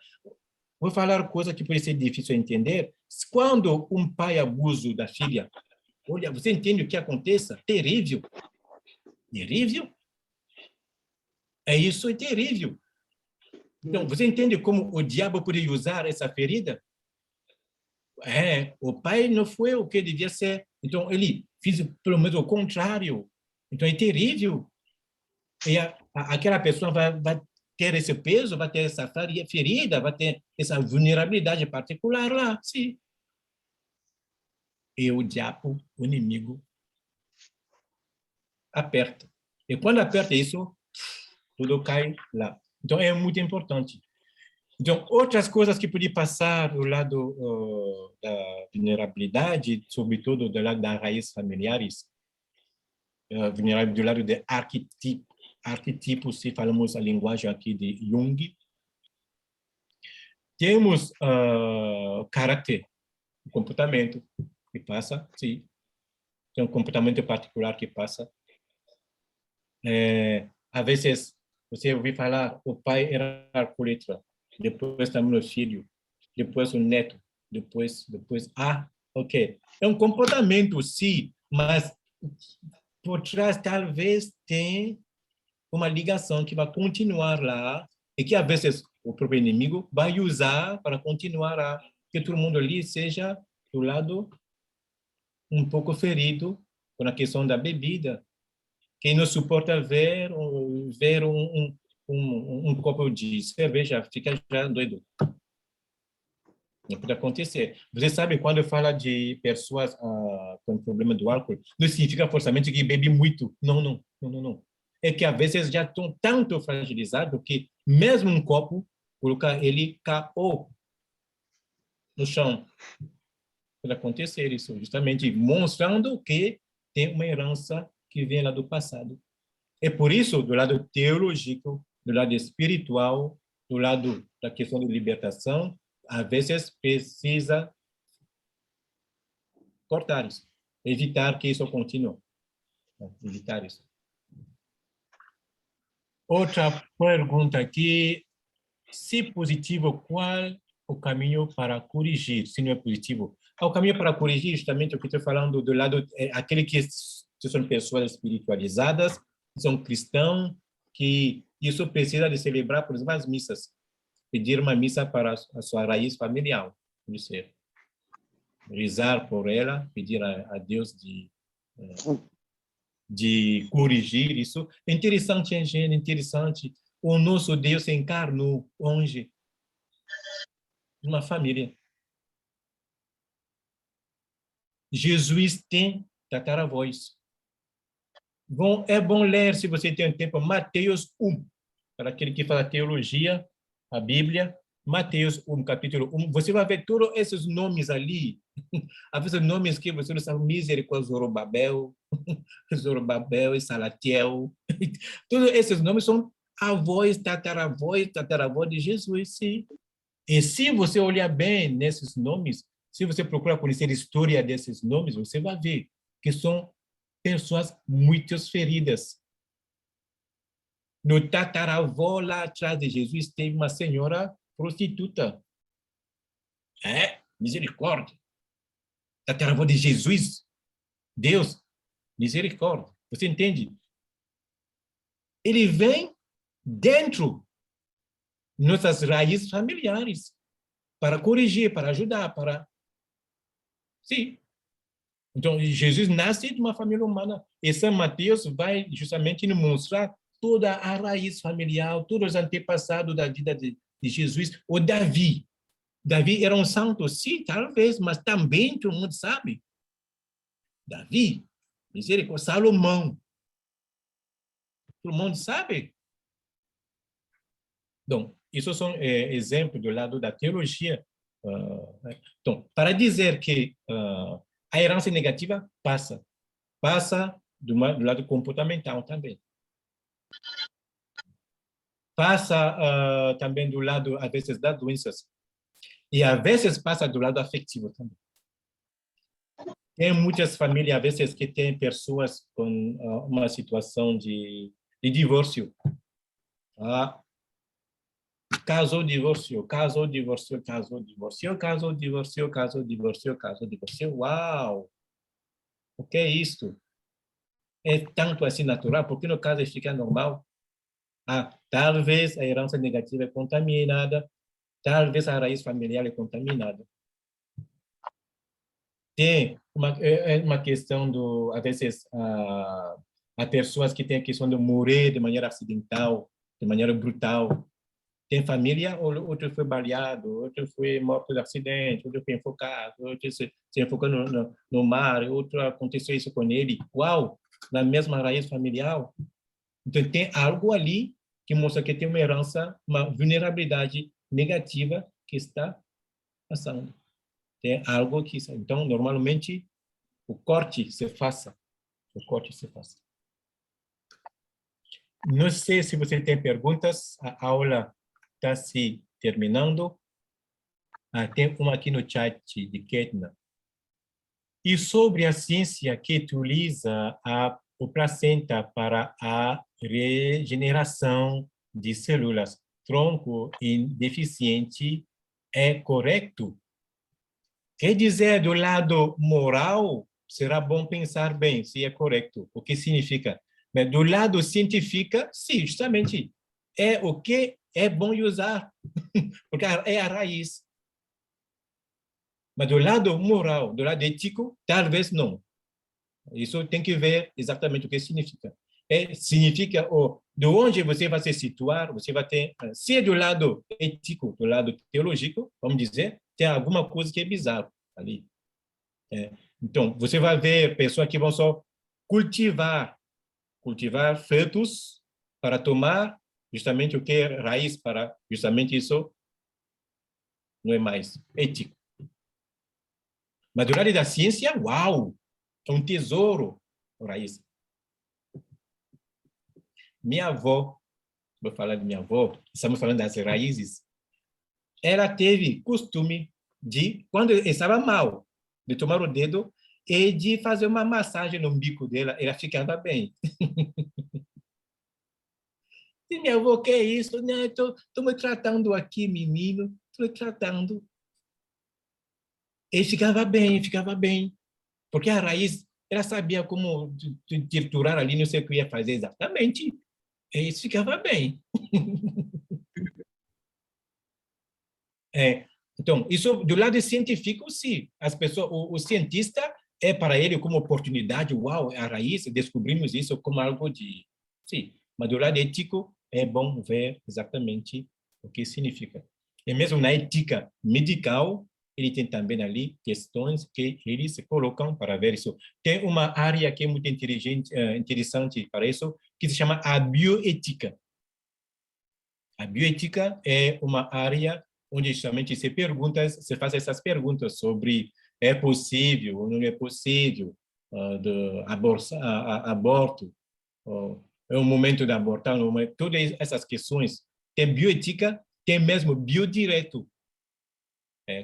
Vou falar coisa que pode ser difícil de entender. Quando um pai abusa da filha, olha, você entende o que acontece? Terrível. Terrível? É isso, é terrível. Então, você entende como o diabo poderia usar essa ferida? O pai não foi o que devia ser. Então, ele fez pelo menos o contrário. Então, é terrível. E aquela pessoa vai ter esse peso, vai ter essa ferida, vai ter essa vulnerabilidade particular lá, sim. E o diabo, o inimigo, aperta. E quando aperta isso, tudo cai lá. Então, é muito importante. Então, outras coisas que podem passar do lado da vulnerabilidade, sobretudo do lado das raízes familiares, do lado de arquetipos, se falamos a linguagem aqui de Jung, temos caráter, comportamento que passa, sim. Tem um comportamento particular que passa. Às vezes, você ouviu falar, o pai era alcoólatra, depois também o filho, depois o neto, depois, ok. É um comportamento, sim, mas por trás talvez tem uma ligação que vai continuar lá e que às vezes o próprio inimigo vai usar para continuar a que todo mundo ali seja do lado um pouco ferido com a questão da bebida. Quem não suporta ver um copo de cerveja fica já doido. Não pode acontecer. Você sabe, quando eu falo de pessoas com problema do álcool, não significa forçamente que bebe muito. Não. É que às vezes já estão tanto fragilizados que mesmo um copo, colocar ele KO no chão. Pode acontecer isso, justamente mostrando que tem uma herança que vem lá do passado. É por isso, do lado teológico, do lado espiritual, do lado da questão de libertação, às vezes precisa cortar isso, evitar que isso continue. Evitar isso. Outra pergunta aqui, se positivo, qual o caminho para corrigir? Se não é positivo, o caminho para corrigir, justamente o que estou falando do lado, aquele que são pessoas espiritualizadas, são cristãos, que isso precisa de celebrar, por exemplo, as missas, pedir uma missa para a sua raiz familiar, rezar por ela, pedir a Deus de corrigir isso. É interessante, gente, interessante. O nosso Deus se encarnou onde? Numa família. Jesus tem tataravós. Bom, é bom ler, se você tem tempo, Mateus 1, para aquele que fala teologia, a Bíblia, Mateus 1, capítulo 1, você vai ver todos esses nomes ali. Às vezes nomes que você não sabe, misericórdia, Zorobabel e Salatiel. Todos esses nomes são avós, tataravós de Jesus, sim. E se você olhar bem nesses nomes, se você procurar conhecer a história desses nomes, você vai ver que são pessoas muito feridas. No tataravô lá atrás de Jesus teve uma senhora prostituta. Misericórdia. Tataravô de Jesus, Deus, misericórdia. Você entende? Ele vem dentro nossas raízes familiares para corrigir, para ajudar, para... Sim. Então, Jesus nasce de uma família humana. E São Mateus vai justamente nos mostrar toda a raiz familiar, todos os antepassados da vida de Jesus. O Davi. Davi era um santo? Sim, talvez, mas também todo mundo sabe. Davi, misericórdia, Salomão. Todo mundo sabe. Então, isso são exemplos do lado da teologia. Então, para dizer que a herança negativa passa do lado comportamental também. Passa também do lado, às vezes, das doenças. E, às vezes, passa do lado afetivo também. Tem muitas famílias, às vezes, que têm pessoas com uma situação de divórcio. Casou, divorciou. Uau! O que é isso? É tanto assim natural? Por que no caso fica normal? Talvez a herança negativa é contaminada, talvez a raiz familiar é contaminada. Tem uma questão do, às vezes, há pessoas que têm a questão de morrer de maneira acidental, de maneira brutal. Tem família, outro foi baleado, outro foi morto de acidente, outro foi enfocado, outro se enfocou no mar, outro aconteceu isso com ele. Uau! Na mesma raiz familiar. Então, tem algo ali que mostra que tem uma herança, uma vulnerabilidade negativa que está passando. Tem algo que... Então, normalmente, o corte se faça. Não sei se você tem perguntas, a aula está se terminando. Tem uma aqui no chat de Ketna. E sobre a ciência que utiliza o placenta para a regeneração de células tronco deficiente, é correto? Quer dizer, do lado moral, será bom pensar bem se é correto. O que significa? Mas do lado científico, sim, justamente, é o que é bom usar, porque é a raiz. Mas do lado moral, do lado ético, talvez não. Isso tem que ver exatamente o que significa. Significa, de onde você vai se situar, você vai ter, se é do lado ético, do lado teológico, vamos dizer, tem alguma coisa que é bizarro ali. Então, você vai ver pessoas que vão só cultivar fetos para tomar justamente o que é raiz, para justamente isso não é mais ético. Mas do lado da ciência, uau! É um tesouro, raiz. Minha avó, vou falar de minha avó, estamos falando das raízes, ela teve costume de, quando estava mal, de tomar o dedo e de fazer uma massagem no bico dela, ela ficava bem. E minha avó, que é isso? Estou me tratando aqui, menino, estou me tratando. E ficava bem, porque a raiz, ela sabia como triturar ali, não sei o que ia fazer exatamente, e isso ficava bem. Então, isso do lado científico, sim. As pessoas, o cientista para ele como oportunidade, uau, a raiz, descobrimos isso como algo de... Sim, mas do lado ético, é bom ver exatamente o que significa. E mesmo na ética medical, ele tem também ali questões que eles colocam para ver isso. Tem uma área que é muito interessante para isso, que se chama a bioética. A bioética é uma área onde justamente se faz essas perguntas sobre é possível ou não é possível aborto, é o momento de abortar, todas essas questões. Tem bioética, tem mesmo biodireito,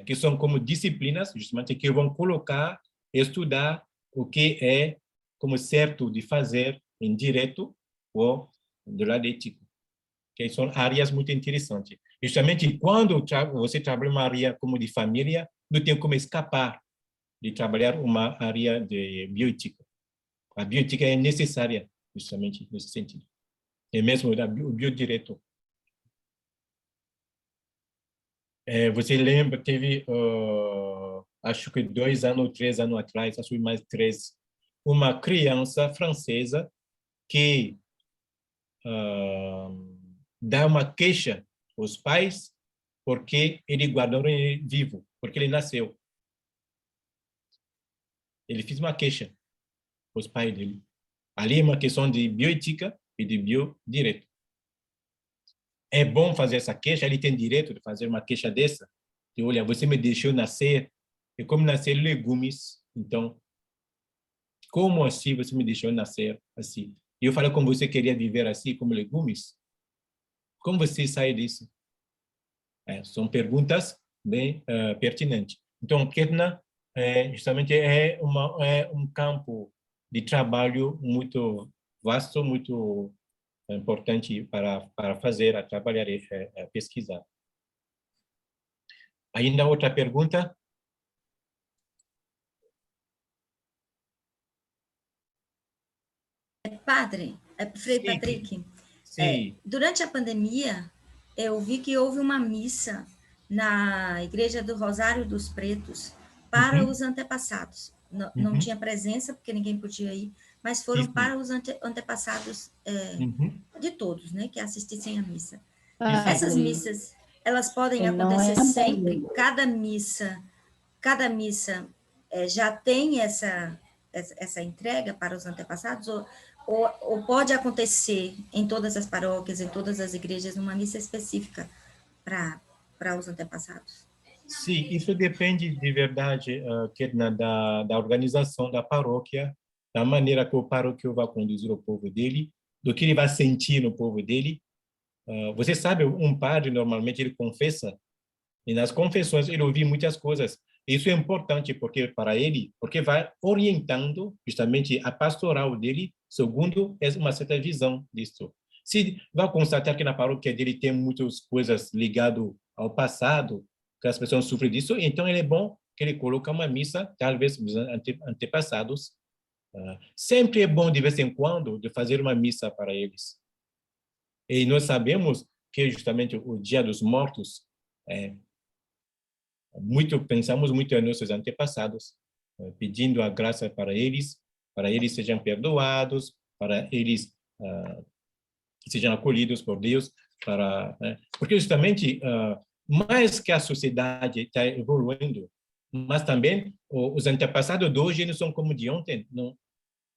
que são como disciplinas, justamente, que vão colocar, estudar o que é como certo de fazer em direito ou do lado ético, que são áreas muito interessantes. Justamente, quando você trabalha uma área como de família, não tem como escapar de trabalhar uma área de bioética. A bioética é necessária, justamente, nesse sentido. E mesmo o biodireito. Você lembra, teve, acho que 2 anos, 3 anos atrás, acho que mais 3, uma criança francesa que dá uma queixa aos pais porque ele guardaram ele vivo, porque ele nasceu. Ele fez uma queixa aos pais dele. Ali é uma questão de bioética e de biodireito. É bom fazer essa queixa, ele tem direito de fazer uma queixa dessa. E, olha, você me deixou nascer, e como nascer legumes, então, como assim você me deixou nascer assim? E eu falei como você queria viver assim, como legumes? Como você sai disso? São perguntas bem pertinentes. Então, Ketna, justamente, é um campo de trabalho muito vasto, muito importante para fazer, a trabalhar e pesquisar. Ainda outra pergunta? Padre, Frei Patrick, Sim. durante a pandemia, eu vi que houve uma missa na Igreja do Rosário dos Pretos para os antepassados. Não tinha presença, porque ninguém podia ir, mas foram para os antepassados de todos, né, que assistissem à missa. Essas missas, elas podem acontecer sempre? Cada missa já tem essa entrega para os antepassados? Ou pode acontecer em todas as paróquias, em todas as igrejas, uma missa específica para os antepassados? Sim, isso depende de verdade, Kedna, da organização da paróquia, da maneira que o paróquio vai conduzir o povo dele, do que ele vai sentir no povo dele. Você sabe, um padre, normalmente, ele confessa, e nas confissões ele ouve muitas coisas. Isso é importante porque vai orientando justamente a pastoral dele, segundo uma certa visão disso. Se vai constatar que na paróquia dele tem muitas coisas ligadas ao passado, que as pessoas sofrem disso, então é bom que ele coloque uma missa, talvez dos antepassados. Sempre é bom, de vez em quando, de fazer uma missa para eles. E nós sabemos que justamente o Dia dos Mortos pensamos muito em nossos antepassados, pedindo a graça para eles sejam perdoados, para eles sejam acolhidos por Deus, porque justamente mais que a sociedade está evoluindo, mas também os antepassados de hoje não são como de ontem. Não.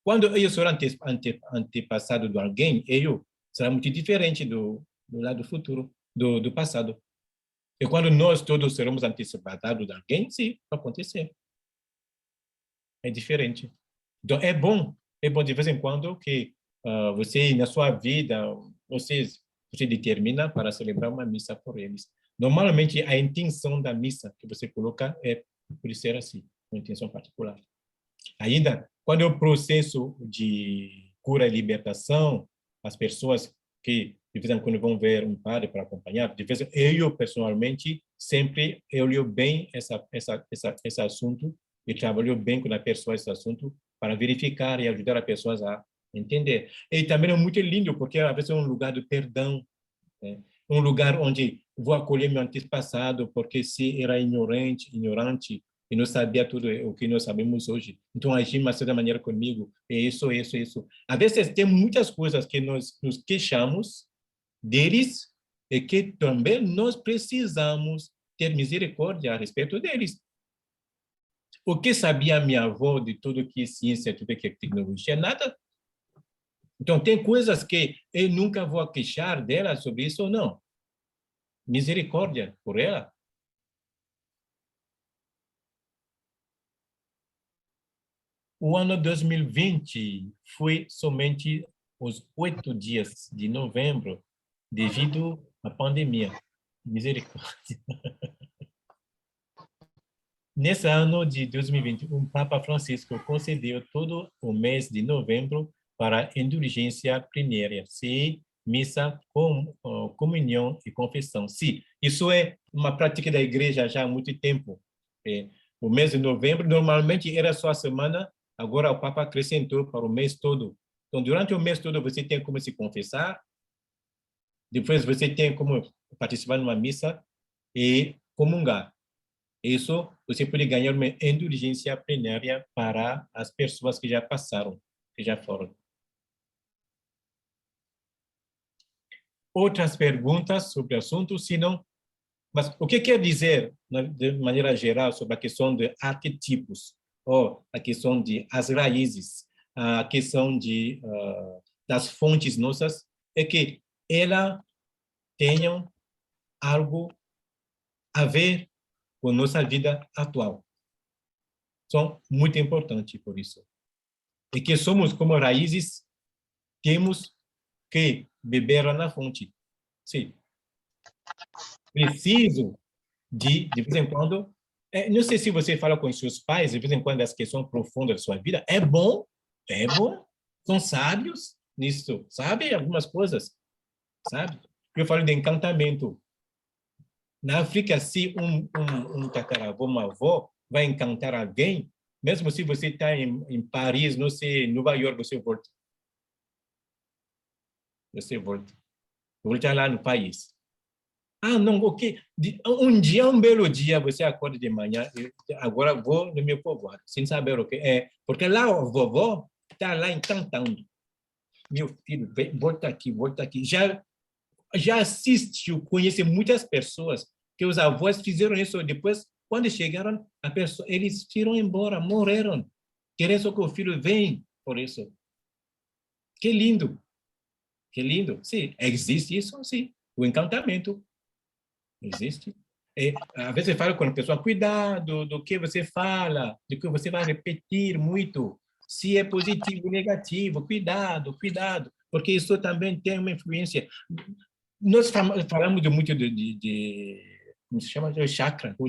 Quando eles foram antepassados de alguém, ele será muito diferente do lado futuro, do passado. E quando nós todos seremos antepassados de alguém, sim, vai acontecer. É diferente. Então, é bom de vez em quando que você, na sua vida, você determina para celebrar uma missa por eles. Normalmente, a intenção da missa que você coloca é por ser assim, uma intenção particular. Ainda, quando é o processo de cura e libertação, as pessoas que de vez em quando vão ver um padre para acompanhar, de vez eu pessoalmente sempre eu olho bem esse assunto e trabalho bem com a pessoa esse assunto para verificar e ajudar as pessoas a entender. E também é muito lindo porque às vezes é um lugar de perdão, né? Um lugar onde vou acolher meu antepassado porque se era ignorante e não sabia tudo o que nós sabemos hoje. Então, agir de uma certa maneira comigo, é isso. Às vezes, tem muitas coisas que nós nos queixamos deles e que também nós precisamos ter misericórdia a respeito deles. O que sabia minha avó de tudo que é ciência, tudo que é tecnologia? Nada. Então, tem coisas que eu nunca vou queixar dela sobre isso ou não. Misericórdia por ela. o ano 2020 foi somente os 8 dias de novembro, devido à pandemia. Misericórdia. Nesse ano de 2021, o Papa Francisco concedeu todo o mês de novembro para indulgência plenária, sim, missa, comunhão e confissão. Sim, isso é uma prática da igreja já há muito tempo. O mês de novembro, normalmente era só a semana, agora o Papa acrescentou para o mês todo. Então, durante o mês todo, você tem como se confessar, depois você tem como participar numa missa e comungar. Isso, você pode ganhar uma indulgência plenária para as pessoas que já passaram, que já foram. Outras perguntas sobre o assunto, se não... Mas o que quer dizer, de maneira geral, sobre a questão de arquetipos, ou a questão de as raízes, a questão das fontes nossas, é que elas tenham algo a ver com nossa vida atual. São muito importantes por isso. E que somos como raízes, temos que beber na fonte. Sim. Preciso de vez em quando, não sei se você fala com seus pais, de vez em quando, as questões profundas da sua vida, é bom, são sábios nisso, sabe? Algumas coisas, sabe? Eu falo de encantamento. Na África, se um tataravô, uma avó, vai encantar alguém, mesmo se você está em Paris, não sei, Nova York, você volta. Você volta. Volta lá no país. Ah, não, ok. Um dia, um belo dia, você acorda de manhã, agora vou no meu povoado, sem saber o que é. Porque lá a vovó está lá encantando. Meu filho, volta aqui, volta aqui. Já assistiu, conhece muitas pessoas que os avós fizeram isso. Depois, quando chegaram, eles foram embora, morreram. Querendo só que o filho venha por isso. Que lindo. Que lindo. Sim, existe isso, sim. O encantamento existe. Às vezes eu falo com a pessoa, cuidado do que você fala, do que você vai repetir muito. Se é positivo ou negativo, cuidado, cuidado, porque isso também tem uma influência. Nós falamos muito como se chama? De chakra, ou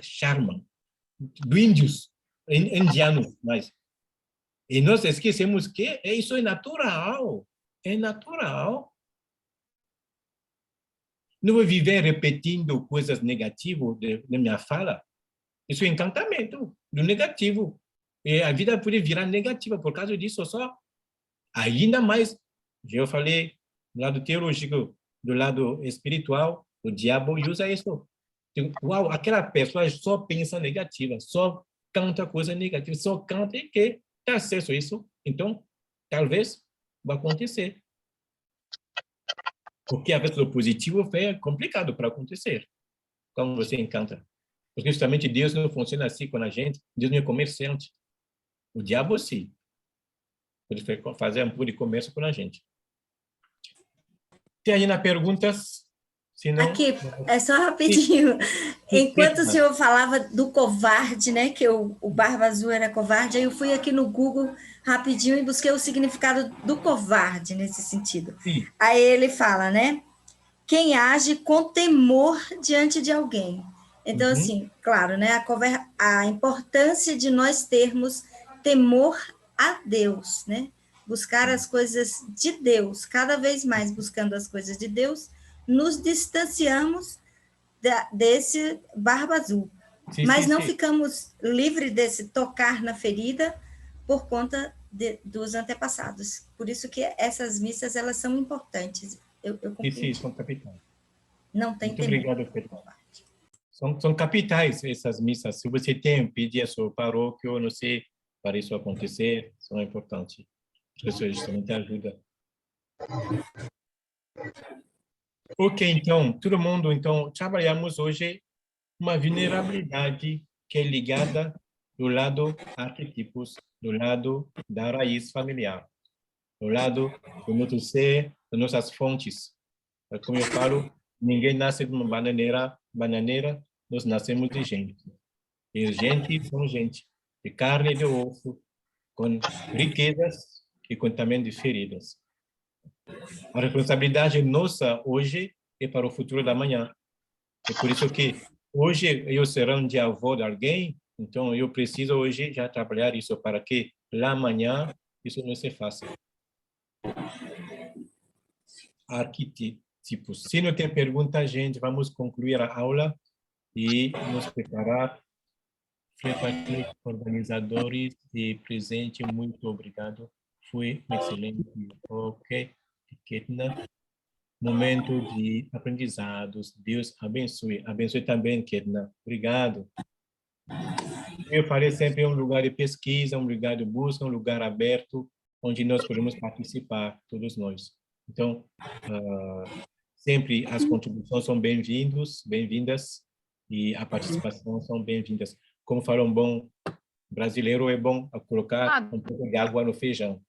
charma, do índios, indianos, mas e nós esquecemos que isso é natural, é natural. Não vou viver repetindo coisas negativas da minha fala. Isso é encantamento do negativo. E a vida pode virar negativa por causa disso só. Ainda mais, eu falei, do lado teológico, do lado espiritual, o diabo usa isso. Uau, aquela pessoa só pensa negativa, só canta coisa negativa, só canta e quer ter acesso a isso. Então, talvez vai acontecer. Porque a vezes o positivo é complicado para acontecer, quando você encanta. Porque justamente Deus não funciona assim com a gente, Deus não é comerciante. O diabo sim. Pode fazer um pouco de comércio com a gente. Tem ainda perguntas? Senão... Aqui, é só rapidinho. Enquanto o senhor falava do covarde, né, que o Barba Azul era covarde, aí eu fui aqui no Google rapidinho e busquei o significado do covarde nesse sentido. Sim. Aí ele fala, né, quem age com temor diante de alguém. Então, assim, claro, né, a importância de nós termos temor a Deus, né, buscar as coisas de Deus, cada vez mais buscando as coisas de Deus, nos distanciamos desse Barba Azul. Mas não ficamos livres desse tocar na ferida por conta dos antepassados. Por isso que essas missas, elas são importantes. Eu sim, são capitais. Não tem muito temor. Obrigado, Pedro. São capitais essas missas. Se você tem pedir a sua paróquia, não sei, para isso acontecer, são importantes. As pessoas justamente ajudam. Ok, então, todo mundo, então, trabalhamos hoje uma vulnerabilidade que é ligada do lado arquetipos, do lado da raiz familiar, do lado do nosso ser, das nossas fontes. Como eu falo, ninguém nasce de uma bananeira, nós nascemos de gente. E gente são gente, de carne e de osso, com riquezas e com também de feridas. A responsabilidade nossa hoje é para o futuro da manhã. É por isso que hoje eu serei um dia avô de alguém, então eu preciso hoje já trabalhar isso para que lá amanhã isso não se faça. Arquétipos. Se não tem pergunta, gente, vamos concluir a aula e nos preparar. Organizadores e presente, muito obrigado. Foi excelente. Ok, Ketna. Momento de aprendizados. Deus abençoe. Abençoe também, Ketna. Obrigado. Eu falei sempre um lugar de pesquisa, um lugar de busca, um lugar aberto, onde nós podemos participar, todos nós. Então, sempre as contribuições são bem-vindas, e a participação são bem-vindas. Como fala um bom brasileiro, é bom colocar um pouco de água no feijão.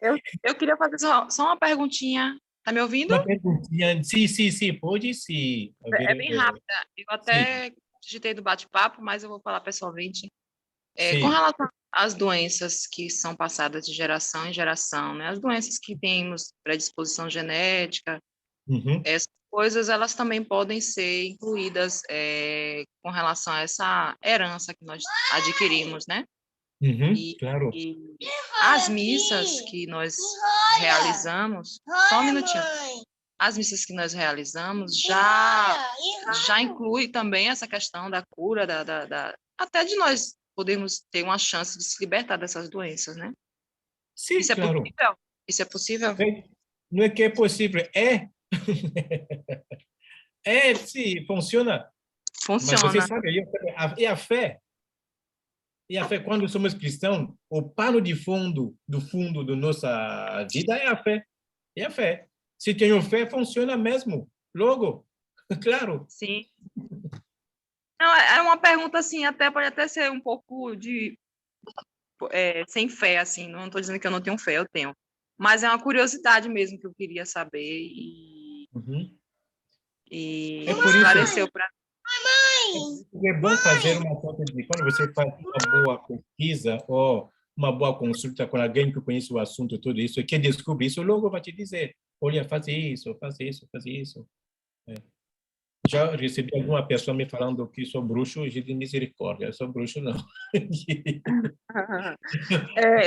Eu queria fazer só uma perguntinha. Tá me ouvindo? Uma perguntinha. Sim, pode sim. É bem rápida. Eu até digitei do bate-papo, mas eu vou falar pessoalmente. Com relação às doenças que são passadas de geração em geração, né? As doenças que temos predisposição genética, essas coisas, elas também podem ser incluídas com relação a essa herança que nós adquirimos, né? Claro. E as missas que nós realizamos, só um minutinho, as missas que nós realizamos já inclui também essa questão da cura, até de nós podermos ter uma chance de se libertar dessas doenças, né? Sim, isso claro. Possível? Isso é possível? Não é que é possível, é. Sim, funciona. Funciona. Mas você sabe, é a fé. E a fé, quando somos cristãos, o pano de fundo da nossa vida é a fé. É a fé. Se tenho fé, funciona mesmo. Logo, claro. Sim. Não, é uma pergunta, assim, pode até ser um pouco sem fé, assim. Não estou dizendo que eu não tenho fé, eu tenho. Mas é uma curiosidade mesmo que eu queria saber e esclareceu para É bom fazer uma conta de quando você faz uma boa pesquisa ou uma boa consulta com alguém que conhece o assunto, tudo isso, e que descobre isso, logo vai te dizer, olha, faz isso. Já recebi alguma pessoa me falando que sou bruxo, de misericórdia, eu sou bruxo, não.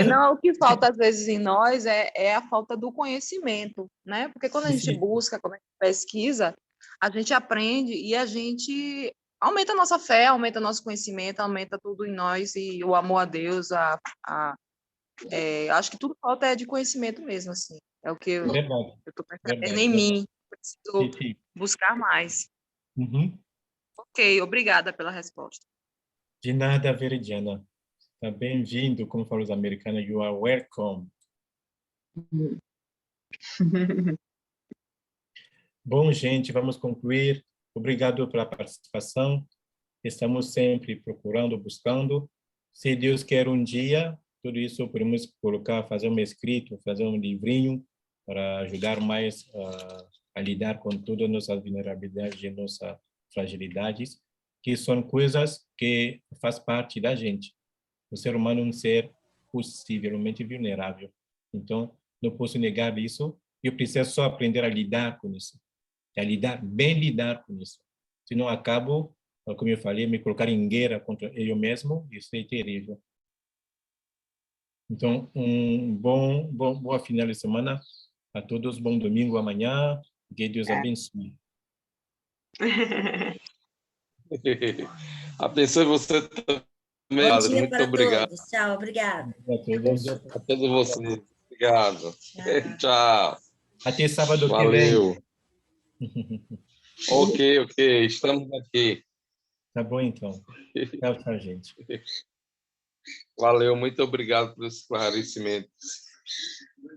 Não, o que falta às vezes em nós é a falta do conhecimento, né? Porque quando a gente busca, quando a gente pesquisa, a gente aprende e a gente aumenta a nossa fé, aumenta nosso conhecimento, aumenta tudo em nós e o amor a Deus, acho que tudo falta é de conhecimento mesmo, assim. É o que eu estou percebendo em mim, preciso buscar mais. Ok, obrigada pela resposta. De nada, Veridiana. Tá bem-vindo, como falam os americanos, you are welcome. Bom, gente, vamos concluir. Obrigado pela participação. Estamos sempre procurando, buscando. Se Deus quer um dia, tudo isso podemos colocar, fazer um escrito, fazer um livrinho para ajudar mais a lidar com todas as nossas vulnerabilidades e nossas fragilidades, que são coisas que faz parte da gente. O ser humano é um ser possivelmente vulnerável. Então, não posso negar isso. Eu preciso só aprender a lidar com isso. Lidar com isso. Senão acabo, como eu falei, me colocar em guerra contra eu mesmo, isso é terrível. Então, boa final de semana a todos, bom domingo amanhã, que Deus abençoe. Abençoe você também, Padre. Muito obrigado. Todos. Tchau, obrigado. A todos vocês. Obrigado. Tchau. Até sábado que Valeu. vem. Ok. Estamos aqui. Tá bom, então. Tchau, gente. Valeu, muito obrigado pelos esclarecimentos.